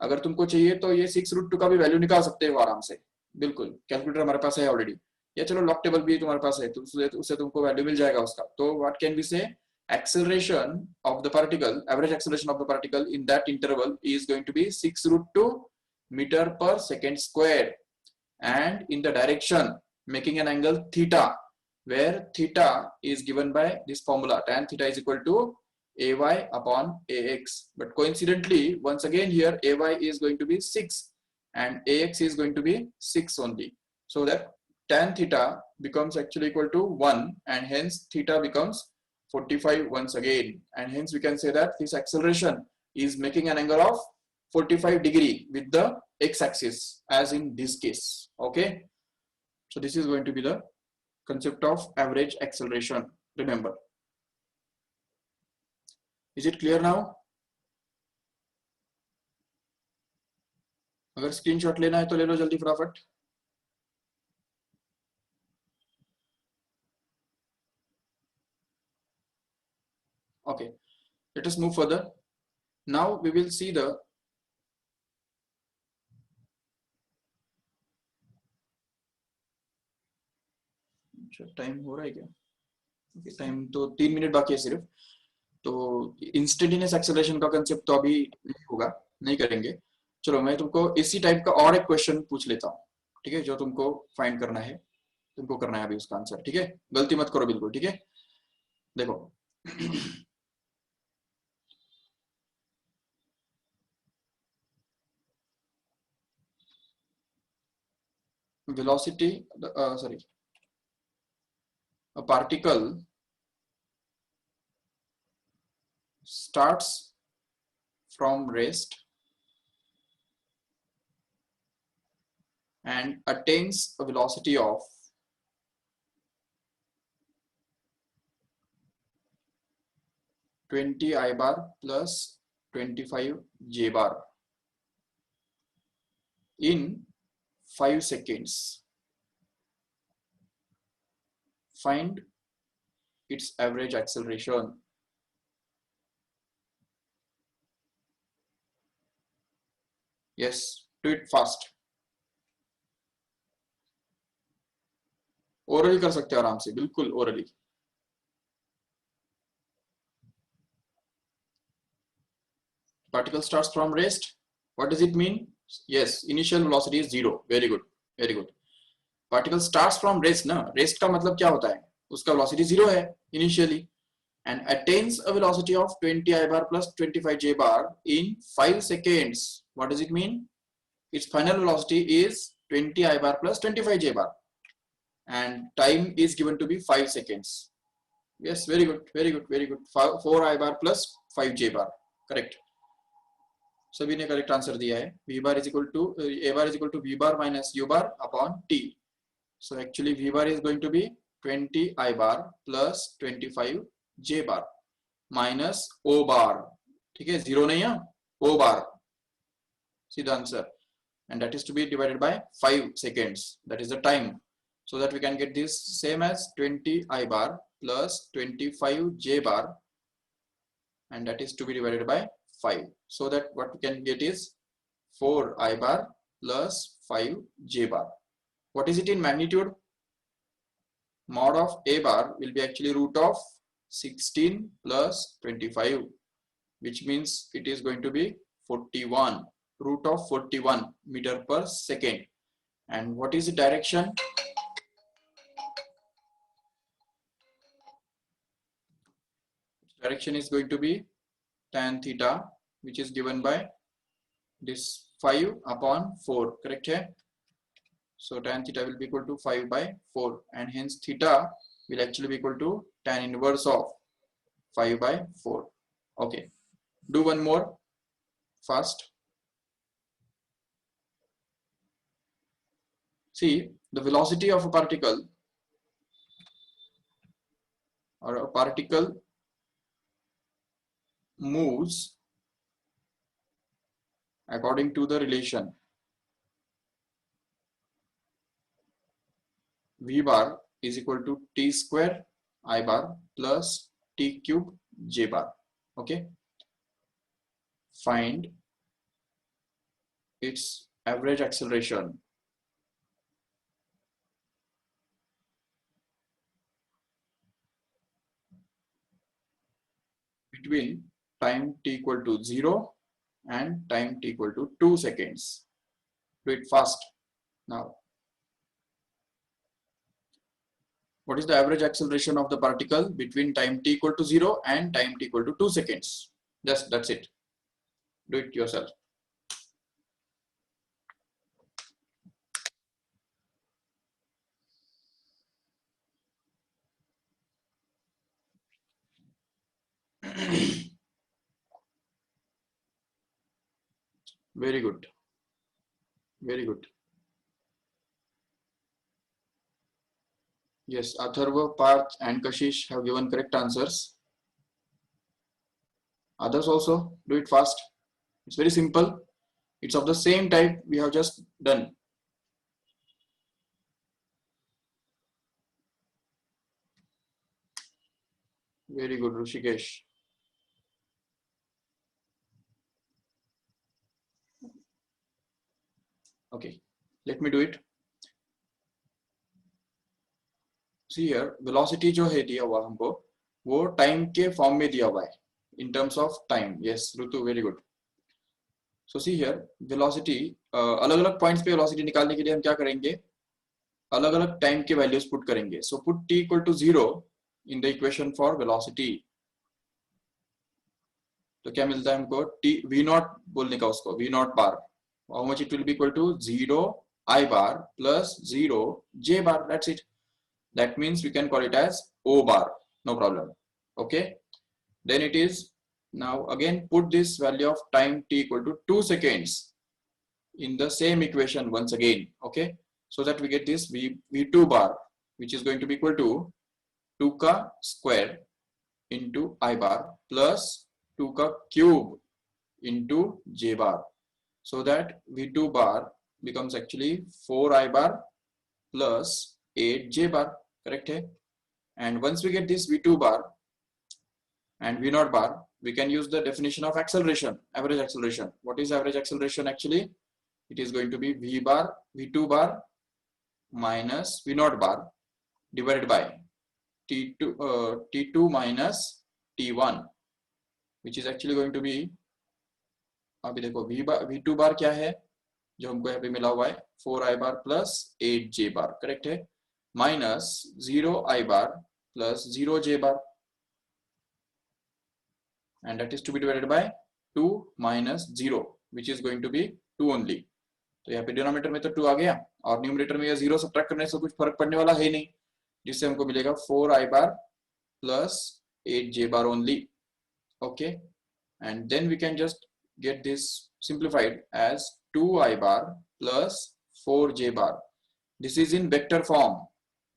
अगर तुमको चाहिए तो ये 6 root 2 का भी वैल्यू निकाल सकते हो आराम से, बिल्कुल. कैलकुलेटर हमारे पास है ऑलरेडी, या चलो लॉग टेबल भी तुम्हारे पास है, तो उससे तुमको वैल्यू मिल जाएगा उसका. तो व्हाट कैन बी से? acceleration of the particle, average acceleration of the particle in that interval is going to be 6 root 2 meter per second square, and in the direction making an angle theta, where theta is given by this formula, tan theta is equal to ay upon ax. But coincidentally, once again here ay is going to be 6 and ax is going to be 6 only, so that tan theta becomes actually equal to 1, and hence theta becomes 45 once again, and hence we can say that this acceleration is making an angle of 45 degree with the x-axis, as in this case. Okay, so this is going to be the concept of average acceleration, remember. Is it clear now? अगर screenshot लेना है तो ले लो जल्दी फटाफट. Okay, let us move further. Now we will see the time हो रहा है क्या? okay, टाइम तो 3 मिनट बाकी है सिर्फ. तो इंस्टेंटेनियस एक्सेलरेशन का कंसेप्ट तो अभी नहीं होगा, नहीं करेंगे. चलो मैं तुमको इसी टाइप का और एक क्वेश्चन पूछ लेता हूँ, ठीक है, जो तुमको फाइंड करना है, तुमको करना है अभी उसका आंसर. ठीक है, गलती मत करो बिल्कुल. ठीक है, देखो velocity, sorry, a particle starts from rest and attains a velocity of 20I bar plus 25J bar in 5 seconds. Find its average acceleration. Yes, do it fast. Orally कर सकते हो आराम से, बिल्कुल orally. Particle starts from rest. What does it mean? Yes, initial velocity is 0. Very good, very good. Particle starts from rest ना, rest का मतलब क्या होता है? उसका velocity 0 है initially, and attains a velocity of 20I bar plus 25J bar in 5 seconds. What does it mean? Its final velocity is 20I bar plus 25J bar, and time is given to be 5 seconds. Yes, very good, very good, very good. 4I bar plus 5J bar, correct. सभी ने correct answer दिया है. V bar is equal to A bar is equal to V bar minus U bar upon T. So actually V bar is going to be 20I bar plus 25J bar minus O bar. ठीक है, 0 नहीं है, O bar. See the answer, and that is to be divided by 5 seconds. That is the time. So that we can get this same as 20I bar plus 25J bar, and that is to be divided by 5. So that what we can get is 4I bar plus 5 j bar. What is it in magnitude? Mod of a bar will be actually root of 16 plus 25, which means it is going to be 41, root of 41 meter per second. And what is the direction? Direction is going to be tan theta, which is given by this 5 upon 4, correct here? So tan theta will be equal to 5 by 4, and hence theta will actually be equal to tan inverse of 5 by 4. Okay, do one more fast. See, the velocity of a particle moves according to the relation v bar is equal to t square I bar plus t cube j bar. Okay, find its average acceleration between time t equal to 0 and time t equal to 2 seconds. Do it fast now. What is the average acceleration of the particle between time t equal to 0 and time t equal to 2 seconds? Just that's it. Do it yourself. Very good. Very good. Yes, Atharva, Parth and Kashish have given correct answers. Others also, do it fast. It's very simple. It's of the same type we have just done. Very good, Rishikesh. Okay, let me do it. See here, velocity जो है दिया हुआ हमको वो time के form में दिया हुआ है in terms of time. Yes, Rutu, very good. So see here, velocity अलग-अलग पॉइंट्स पे velocity निकालने के लिए हम क्या करेंगे, अलग-अलग टाइम के वैल्यूज पुट करेंगे. So put t equal to 0 in the equation for velocity. तो क्या मिलता है हमको, t v naught बोलने का उसको, v naught bar. How much it will be equal to 0 I bar plus 0 j bar. That's it. That means we can call it as O bar. No problem. Okay. Then it is now again put this value of time t equal to 2 seconds in the same equation once again. Okay. So that we get this v2 bar, which is going to be equal to 2 ka square into I bar plus 2 ka cube into j bar. So that v2 bar becomes actually 4 I bar plus 8 j bar, correct hai? And once we get this v2 bar and v0 bar, we can use the definition of acceleration, average acceleration. What is average acceleration actually? It is going to be v2 bar minus v0 bar divided by t2 minus t1, which is actually going to be, अभी देखो v2 बार क्या है जो हमको यहाँ पे मिला हुआ है, 4 I bar plus 8 j bar, correct है, minus 0 I bar plus 0 j bar, and that is to be divided by 2 minus 0, which is going to be 2 only. तो यहाँ पे डिनोमिनेटर में तो 2 आ गया और न्यूमरेटर में 0 सब्ट्रैक्ट करने से कुछ फर्क पड़ने वाला है नहीं, जिससे हमको मिलेगा 4 I bar plus 8 j bar only. Okay, and then we can just get this simplified as 2 I bar plus 4 j bar. This is in vector form,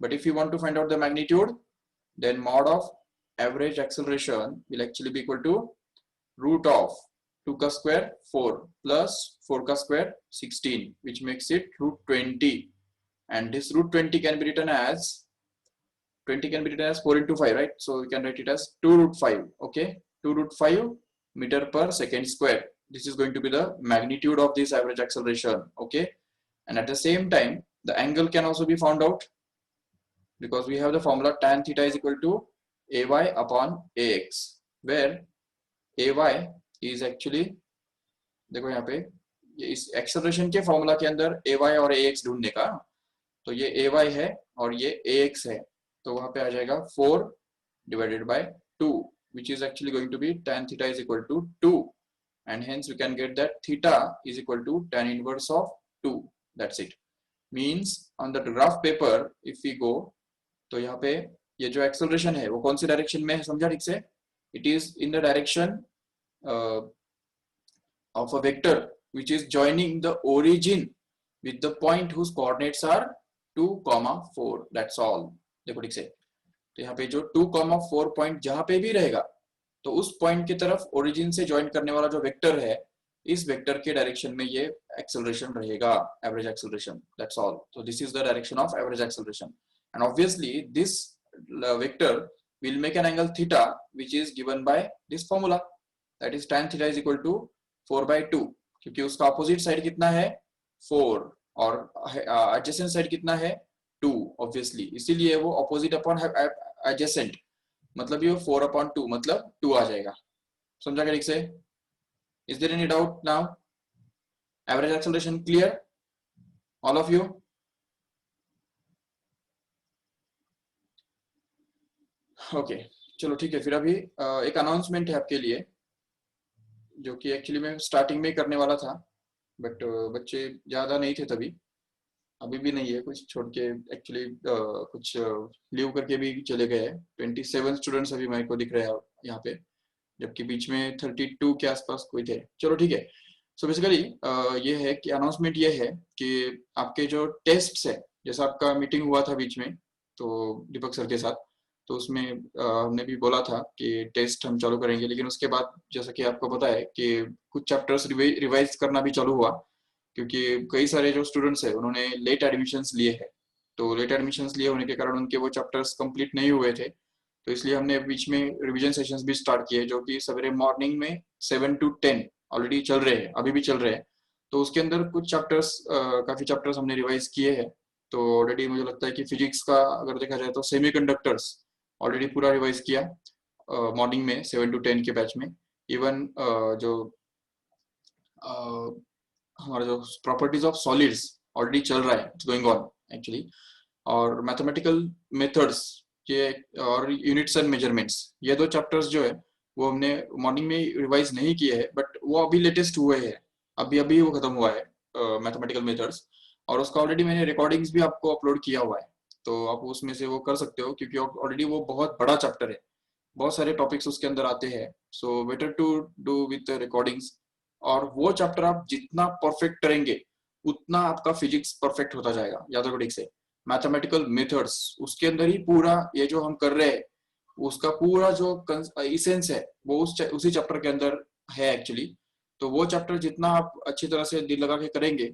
but if you want to find out the magnitude, then mod of average acceleration will actually be equal to root of 2 ka square 4 plus 4 ka square 16, which makes it root 20, and this root 20 can be written as 4 into 5, right? So we can write it as 2 root 5. Okay, 2 root 5 meter per second square. this is going to be the magnitude of this average acceleration. Okay, and at the same time the angle can also be found out because we have the formula tan theta is equal to ay upon ax, where ay is actually, देखो यहाँ पे इस acceleration के formula के अंदर ay और ax ढूंढने का, तो ये ay है और ये ax है, तो वहां पे आ जाएगा 4 divided by 2, which is actually going to be tan theta is equal to 2, and hence we can get that theta is equal to tan inverse of 2. That's it. Means on the graph paper if we go, तो यहाँ पे ये जो acceleration है वो कौन सी direction में है समझा ठीक से? It is in the direction of a vector which is joining the origin with the point whose coordinates are 2, 4. That's all. देखो ठीक से, तो यहाँ पे जो 2, 4 पॉइंट जहां पे भी रहेगा तो उस पॉइंट की तरफ ओरिजिन से ज्वाइन करने वाला जो वेक्टर है, इस वेक्टर के डायरेक्शन में ये एक्सेलरेशन रहेगा, एवरेज एक्सेलरेशन. That's all. तो this is the direction of average acceleration, and obviously this vector will make an angle theta which is given by this formula, that is tan theta is equal to 4 by 2, क्योंकि उसका opposite side कितना है 4 और adjacent side कितना है 2 obviously, इसीलिए वो opposite upon adjacent, मतलब ये 4 अपॉन 2 मतलब 2 आ जाएगा. समझा क्या ठीक से? Is there any doubt now? Average acceleration clear all of you? Okay चलो ठीक है. फिर अभी एक अनाउंसमेंट है आपके लिए, जो कि एक्चुअली मैं स्टार्टिंग में करने वाला था, बट बच्चे ज्यादा नहीं थे तभी, अभी भी नहीं है, कुछ छोड़ के एक्चुअली कुछ लीव करके भी चले गए. 27 स्टूडेंट्स अभी मेरे को दिख रहे हैं यहाँ पे, जबकि बीच में 32 के आसपास कोई थे. चलो ठीक है. सो बेसिकली ये है कि अनाउंसमेंट ये है कि आपके जो टेस्ट्स है, जैसा आपका मीटिंग हुआ था बीच में तो दीपक सर के साथ, तो उसमें हमने भी बोला था कि टेस्ट हम चालू करेंगे, लेकिन उसके बाद जैसा कि आपको पता है कि कुछ चैप्टर्स रिवाइज करना भी चालू हुआ, क्योंकि कई सारे जो स्टूडेंट्स है उन्होंने लेट एडमिशन्स लिए हैं, तो लेट एडमिशन्स लिए होने के कारण उनके वो चैप्टर्स कंप्लीट नहीं हुए थे, तो इसलिए हमने बीच में रिवीजन सेशंस भी स्टार्ट किए, जो कि सवेरे मॉर्निंग में 7 to 10 ऑलरेडी चल रहे हैं, अभी भी चल रहे हैं. तो उसके अंदर कुछ चैप्टर्स, काफी चैप्टर्स हमने रिवाइज किए हैं. तो ऑलरेडी मुझे लगता है कि फिजिक्स का अगर देखा जाए तो सेमीकंडक्टर्स ऑलरेडी पूरा रिवाइज किया मॉर्निंग में 7 to 10 के बैच में. इवन जो हमारा जो प्रॉपर्टीज ऑफ सॉलिड्स ऑलरेडी चल रहा है, इट्स गोइंग ऑन एक्चुअली, और मैथमेटिकल मेथड्स ये और यूनिट्स एंड मेजरमेंट्स, ये 2 चैप्टर्स जो है वो हमने मॉर्निंग में रिवाइज नहीं किए हैं, बट वो अभी लेटेस्ट हुए हैं, अभी अभी वो खत्म हुआ है मैथमेटिकल मेथड्स, और उसका ऑलरेडी मैंने रिकॉर्डिंग्स भी आपको अपलोड किया हुआ है, तो आप उसमें से वो कर सकते हो, क्योंकि ऑलरेडी वो बहुत बड़ा चैप्टर है, बहुत सारे टॉपिक्स उसके अंदर आते हैं. So better to do with recordings, और वो चैप्टर आप जितना परफेक्ट करेंगे उतना आपका फिजिक्स परफेक्ट होता जाएगा. याद रखो ठीक से, मैथमेटिकल मेथड्स उसके अंदर ही पूरा ये जो हम कर रहे हैं उसका पूरा जो इसेंस है वो उसी चैप्टर के अंदर है एक्चुअली. तो वो चैप्टर जितना आप अच्छी तरह से दिल लगा के करेंगे,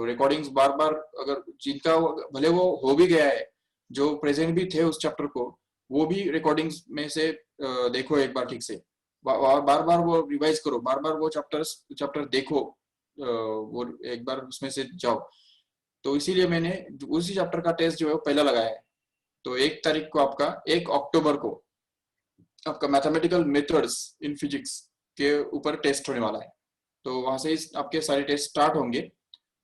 रिकॉर्डिंग्स बार बार, अगर जिनका भले वो हो भी गया है, जो प्रेजेंट भी थे उस चैप्टर को, वो भी रिकॉर्डिंग्स में से देखो एक बार ठीक से, बार बार वो रिवाइज करो, बार बार वो चैप्टर देखो, वो एक बार उसमें से जाओ. तो इसीलिए मैंने उसी चैप्टर का टेस्ट जो है वो पहला लगाया है. तो 1 तारीख को आपका 1 अक्टूबर को आपका मैथमेटिकल मेथड्स इन फिजिक्स के ऊपर टेस्ट होने वाला है. तो वहां से आपके सारे टेस्ट स्टार्ट होंगे.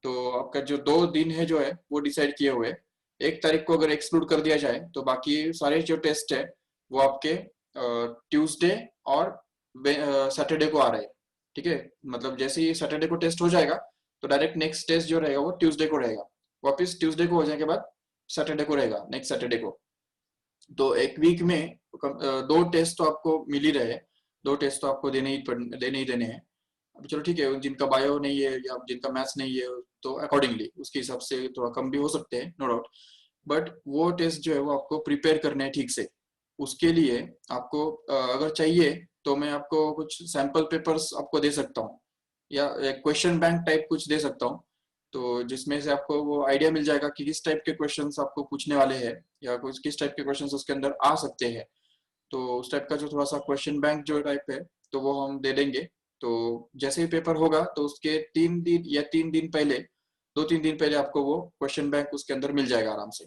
तो आपका जो 2 दिन है जो है वो डिसाइड किए हुए. 1 तारीख को अगर एक्सक्लूड कर दिया जाए तो बाकी सारे जो टेस्ट है वो आपके ट्यूसडे और सैटरडे को आ रहे हैं. ठीक है, मतलब जैसे ही सैटरडे को टेस्ट हो जाएगा तो डायरेक्ट नेक्स्ट टेस्ट जो रहेगा वो ट्यूसडे को रहेगा, वापस ट्यूसडे को हो जाने के बाद सैटरडे को रहेगा, नेक्स्ट सैटरडे को. तो एक वीक में 2 टेस्ट तो आपको मिल ही रहे, 2 टेस्ट तो आपको देने ही देने हैं. अब चलो ठीक है, जिनका बायो नहीं है या जिनका मैथ्स नहीं है तो अकॉर्डिंगली उसके हिसाब से थोड़ा कम भी हो सकते हैं, नो डाउट, बट वो टेस्ट जो है वो आपको प्रिपेयर करने हैं ठीक से. उसके लिए आपको अगर चाहिए तो मैं आपको कुछ सैंपल पेपर्स आपको दे सकता हूँ, या क्वेश्चन बैंक टाइप कुछ दे सकता हूँ, तो जिसमें से आपको वो आइडिया मिल जाएगा कि किस टाइप के क्वेश्चंस आपको पूछने वाले हैं, या कुछ किस टाइप के क्वेश्चंस उसके अंदर आ सकते हैं. तो उस टाइप का जो थोड़ा सा क्वेश्चन बैंक जो टाइप है तो वो हम दे देंगे. तो जैसे ही पेपर होगा तो उसके 3 दिन या 3 दिन पहले, 2-3 दिन पहले आपको वो क्वेश्चन बैंक उसके अंदर मिल जाएगा आराम से।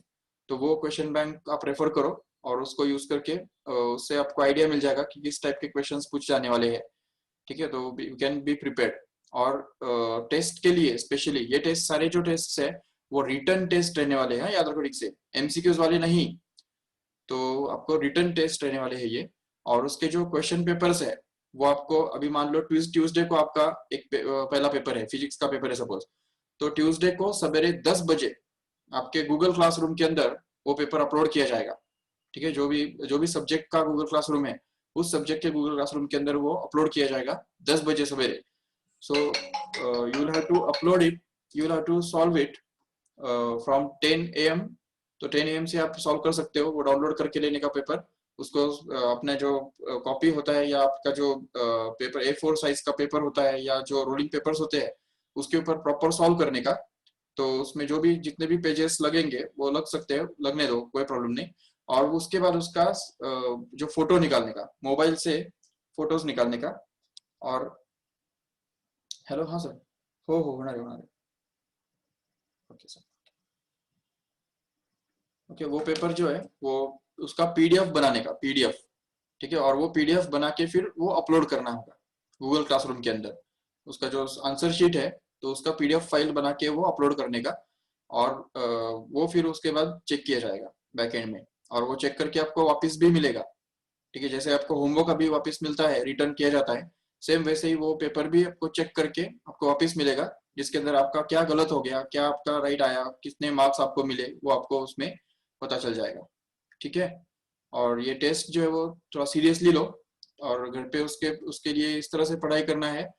तो वो क्वेश्चन बैंक आप रेफर करो और उसको यूज करके उससे आपको आइडिया मिल जाएगा कि किस टाइप के क्वेश्चंस पूछे जाने वाले हैं। ठीक है, तो यू कैन बी प्रिपेयर्ड। और टेस्ट के लिए स्पेशली ये टेस्ट, सारे जो टेस्ट है वो रिटर्न टेस्ट रहने वाले हैं, याद रखो ठीक से, एमसीक्यूज वाले नहीं। तो आपको रिटर्न टेस्ट रहने वाले हैं ये। और उसके जो क्वेश्चन पेपर्स है वो आपको, अभी मान लो ट्यूसडे को आपका एक पहला पेपर है, फिजिक्स का पेपर है सपोज, तो ट्यूसडे को सवेरे 10 बजे आपके गूगल क्लासरूम के अंदर वो पेपर अपलोड किया जाएगा। ठीक है, जो भी सब्जेक्ट का गूगल क्लासरूम है, उस सब्जेक्ट के गूगल क्लासरूम के अंदर वो अपलोड किया जाएगा 10 बजे सवेरे। So you will have to upload it, you will have to solve it from 10 AM। तो 10 AM से आप सॉल्व कर सकते हो, वो डाउनलोड करके लेने का पेपर, उसको अपना जो कॉपी होता है या आपका जो पेपर A4 साइज का पेपर होता है या जो रोलिंग पेपर्स होते हैं उसके ऊपर प्रॉपर सॉल्व करने का। तो उसमें जो भी जितने भी पेजेस लगेंगे वो लग सकते हैं, लगने दो, कोई प्रॉब्लम नहीं। और उसके बाद उसका जो फोटो निकालने का, मोबाइल से फोटोज निकालने का। और हेलो, हाँ सर, हो होना है। ओके सर, ओके, वो पेपर जो है वो उसका पीडीएफ बनाने का, पीडीएफ। ठीक है, और वो पीडीएफ बना के फिर वो अपलोड करना होगा गूगल क्लासरूम के अंदर। उसका जो आंसर शीट है तो उसका पीडीएफ फाइल बना के वो अपलोड करने का। और वो फिर उसके बाद चेक किया जाएगा बैकएंड में, और वो चेक करके आपको वापस भी मिलेगा। ठीक है, जैसे आपको होमवर्क अभी वापस मिलता है, रिटर्न किया जाता है, सेम वैसे ही वो पेपर भी आपको चेक करके आपको वापस मिलेगा, जिसके अंदर आपका क्या गलत हो गया, क्या आपका राइट आया, कितने मार्क्स आपको मिले, वो आपको उसमें पता चल जाएगा। ठीक है, और ये टेस्ट जो है वो थोड़ा सीरियसली लो, और घर पे उसके उसके लिए इस तरह से पढ़ाई करना है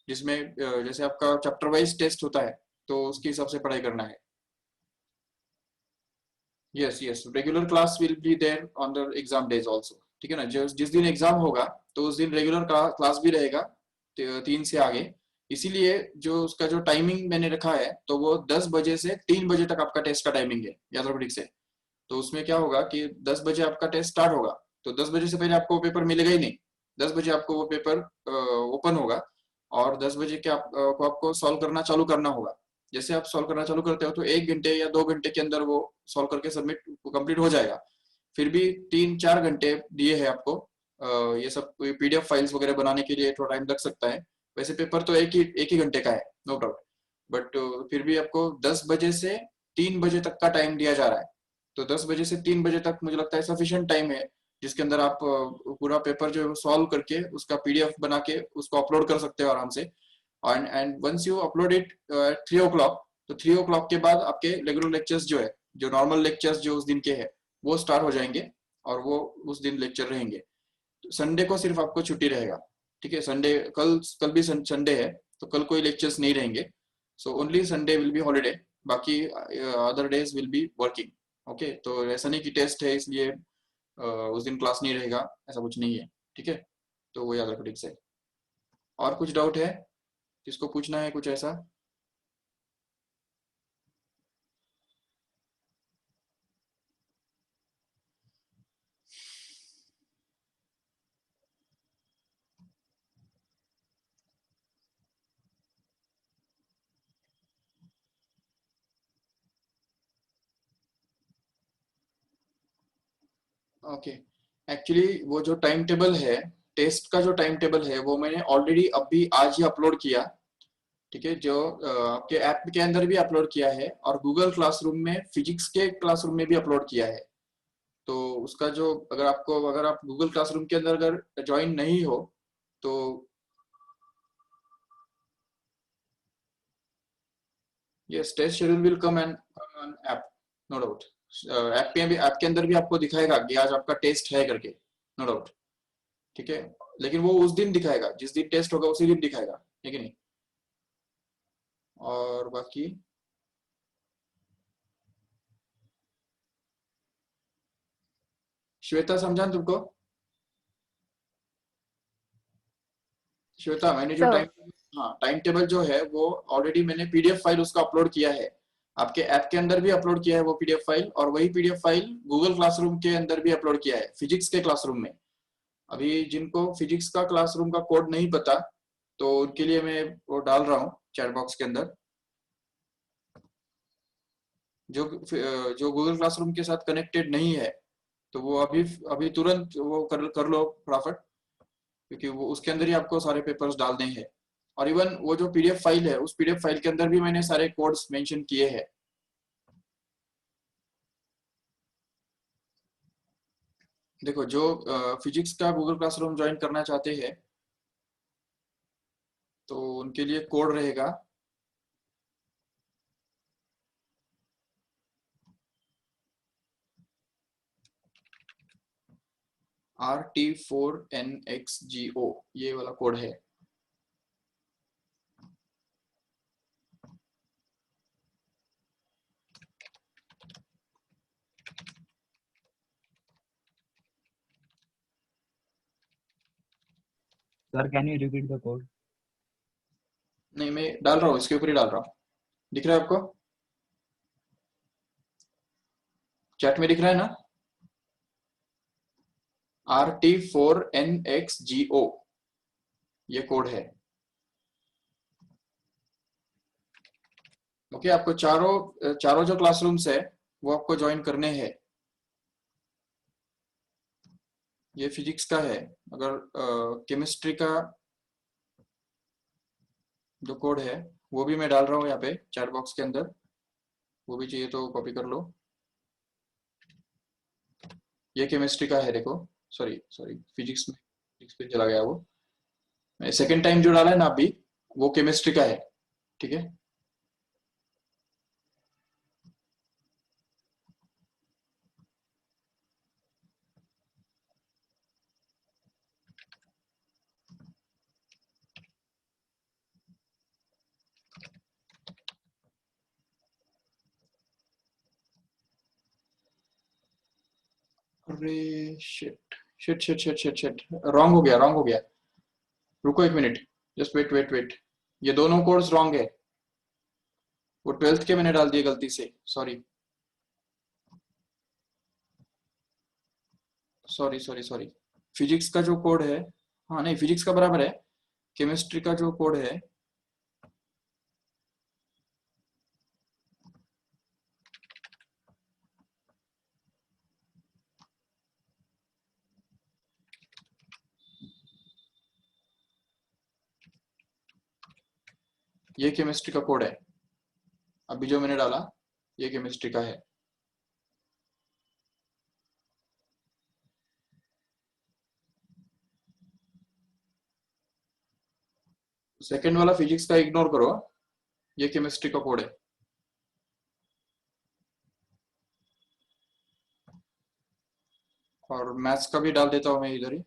जिसमें जैसे आपका चैप्टर वाइज टेस्ट होता है तो उसके हिसाब से पढ़ाई करना है। Yes yes, regular class will be there on the exam days also. ठीक है ना, जिस दिन एग्जाम होगा तो उस दिन रेगुलर क्लास भी रहेगा 3 से आगे। इसीलिए जो उसका जो टाइमिंग मैंने रखा है तो वो 10 बजे से 3 बजे तक आपका टेस्ट का टाइमिंग है, याद रखो ठीक से। तो उसमें क्या होगा कि 10 बजे आपका टेस्ट स्टार्ट होगा, तो 10 बजे से पहले आपको वो पेपर मिलेगा ही नहीं। 10 बजे आपको वो पेपर ओपन होगा, और 10 बजे के आपको सॉल्व करना चालू करना होगा। जैसे आप सॉल्व करना चालू करते हो तो 1 घंटे या 2 घंटे के अंदर वो सॉल्व करके सबमिट कंप्लीट हो जाएगा। फिर भी 3-4 घंटे दिए हैं आपको ये सब पीडीएफ फाइल्स वगैरह बनाने के लिए, थोड़ा टाइम लग सकता है। वैसे पेपर तो एक ही घंटे का है, नो डाउट। बट फिर भी आपको 10 बजे से 3 बजे तक का टाइम दिया जा रहा है। तो 10 बजे से 3 बजे तक मुझे लगता है सफिशिएंट टाइम है, जिसके अंदर आप पूरा पेपर जो है वो सॉल्व करके उसका पीडीएफ बना के उसको अपलोड कर सकते हो आराम से। And once you upload it at 3 o'clock, तो 3 o'clock के बाद आपके रेगुलर लेक्चर्स जो है, जो नॉर्मल लेक्चर्स जो उस दिन के हैं वो स्टार्ट हो जाएंगे, और वो उस दिन लेक्चर रहेंगे। तो संडे को सिर्फ आपको छुट्टी रहेगा। ठीक है, संडे कल भी संडे है, तो कल कोई लेक्चर्स नहीं रहेंगे। So only Sunday will be holiday, बाकी other days will be working. Okay, तो ऐसा नहीं कि टेस्ट है इसलिए उस दिन क्लास नहीं रहेगा, ऐसा कुछ नहीं है। ठीक है, तो वो याद रखो ठीक से। और कुछ डाउट है, किसको पूछना है कुछ ऐसा? ओके, एक्चुअली वो जो टाइम टेबल है, टेस्ट का जो टाइम टेबल है वो मैंने ऑलरेडी अभी आज ही अपलोड किया। ठीक है, जो आपके ऐप के अंदर भी अपलोड किया है, और गूगल क्लासरूम में, फिजिक्स के क्लासरूम में भी अपलोड किया है। तो उसका जो, अगर आप गूगल क्लासरूम के अंदर अगर ज्वाइन नहीं हो तो yes, test schedule will come and app, no doubt. App के अंदर भी आपको दिखाएगा कि आज आपका टेस्ट है करके, नो डाउट। ठीक है, लेकिन वो उस दिन दिखाएगा, जिस दिन टेस्ट होगा उसी दिन दिखाएगा, ठीक है नहीं? और बाकी श्वेता, समझा तुमको? श्वेता, मैंने जो सर। टाइम, हाँ, टाइम टेबल जो है वो ऑलरेडी मैंने पीडीएफ फाइल उसका अपलोड किया है। आपके ऐप के अंदर भी अपलोड किया है वो पीडीएफ फाइल, और वही पीडीएफ फाइल गूगल क्लासरूम के अंदर भी अपलोड किया है, फिजिक्स के क्लासरूम में। अभी जिनको फिजिक्स का क्लासरूम का कोड नहीं पता, तो उनके लिए मैं वो डाल रहा हूँ चैट बॉक्स के अंदर। जो गूगल क्लासरूम के साथ कनेक्टेड नहीं है तो वो अभी अभी तुरंत वो कर लो फटाफट, क्योंकि वो उसके अंदर ही आपको सारे पेपर्स डालने हैं। और इवन वो जो पीडीएफ फाइल है, उस पीडीएफ फाइल के अंदर भी मैंने सारे कोड्स मेंशन किए हैं। देखो, जो फिजिक्स का गूगल क्लासरूम ज्वाइन करना चाहते हैं तो उनके लिए कोड रहेगा RT4NXGO, ये वाला कोड है। Sir, can you repeat the code? नहीं, मैं डाल रहा हूँ, इसके ऊपर ही डाल रहा हूँ। दिख रहा है आपको? चैट में दिख रहा है ना? RT4NXGO ये कोड है। ओके, आपको चारों जो क्लासरूम्स है वो आपको ज्वाइन करने हैं। ये फिजिक्स का है। अगर केमिस्ट्री का जो कोड है वो भी मैं डाल रहा हूँ यहाँ पे चैट बॉक्स के अंदर, वो भी चाहिए तो कॉपी कर लो। ये केमिस्ट्री का है, देखो। सॉरी सॉरी, फिजिक्स पे चला गया वो। मैं सेकेंड टाइम जो डाला है ना अभी, वो केमिस्ट्री का है। ठीक है। अरे shit shit shit shit shit shit, wrong हो गया, रॉन्ग हो गया। रुको एक minute, just wait wait wait. ये दोनों कोड्स रॉन्ग है। वो 12th के मैंने डाल दिए गलती से, sorry sorry sorry sorry. Physics का जो कोड है, हाँ नहीं, फिजिक्स का बराबर है। केमिस्ट्री का जो कोड है, ये केमिस्ट्री का कोड है। अभी जो मैंने डाला ये केमिस्ट्री का है। सेकंड वाला फिजिक्स का इग्नोर करो, ये केमिस्ट्री का कोड है। और मैथ्स का भी डाल देता हूँ मैं इधर ही।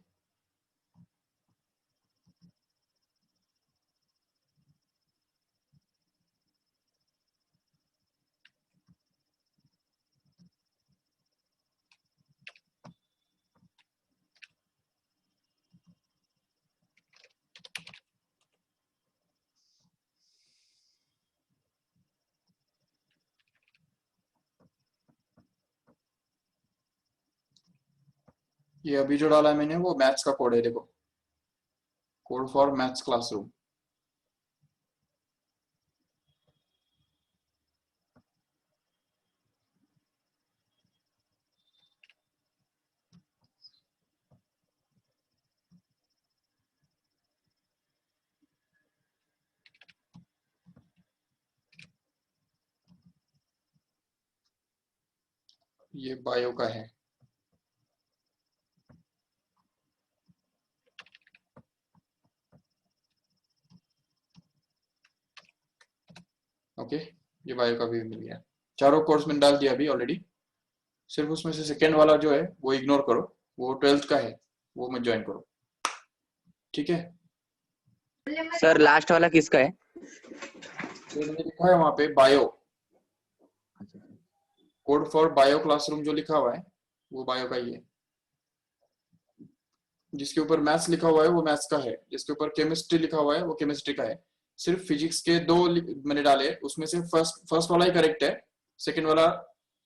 ये अभी जो डाला है मैंने वो मैथ्स का कोड है, देखो। Code for maths classroom. ये बायो का है। ओके, ये बायो का भी मिल गया। चारों कोर्स मैंने डाल दिया अभी ऑलरेडी। सिर्फ उसमें से सेकेंड वाला जो है वो इग्नोर करो, वो 12th का है, वो मत ज्वाइन करो। ठीक है। सर लास्ट वाला किसका है? तो मैंने लिखा है वहां पे bio, code for bio classroom जो लिखा हुआ है वो बायो का ही है। जिसके ऊपर मैथ्स लिखा हुआ है वो मैथ्स का है, जिसके ऊपर केमिस्ट्री लिखा हुआ है वो केमिस्ट्री का है। सिर्फ फिजिक्स के दो मैंने डाले, उसमें से फर्स्ट वाला ही करेक्ट है, सेकंड वाला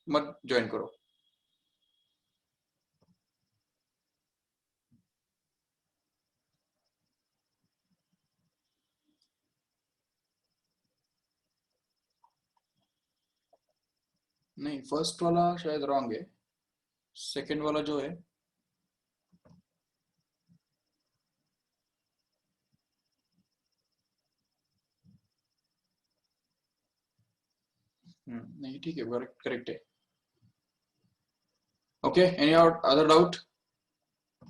मत ज्वाइन करो। नहीं, फर्स्ट वाला शायद रॉन्ग है, सेकंड वाला जो है नहीं ठीक है, करेक्ट है। Okay, any other doubt?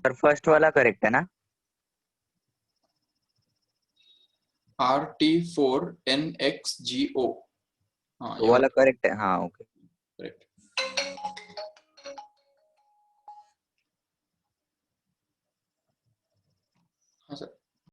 Sir first वाला करेक्ट है ना? RT4NXGO, हाँ वो ये वाला वाला करेक्ट है, हाँ ओके। करेक्ट। हाँ सर।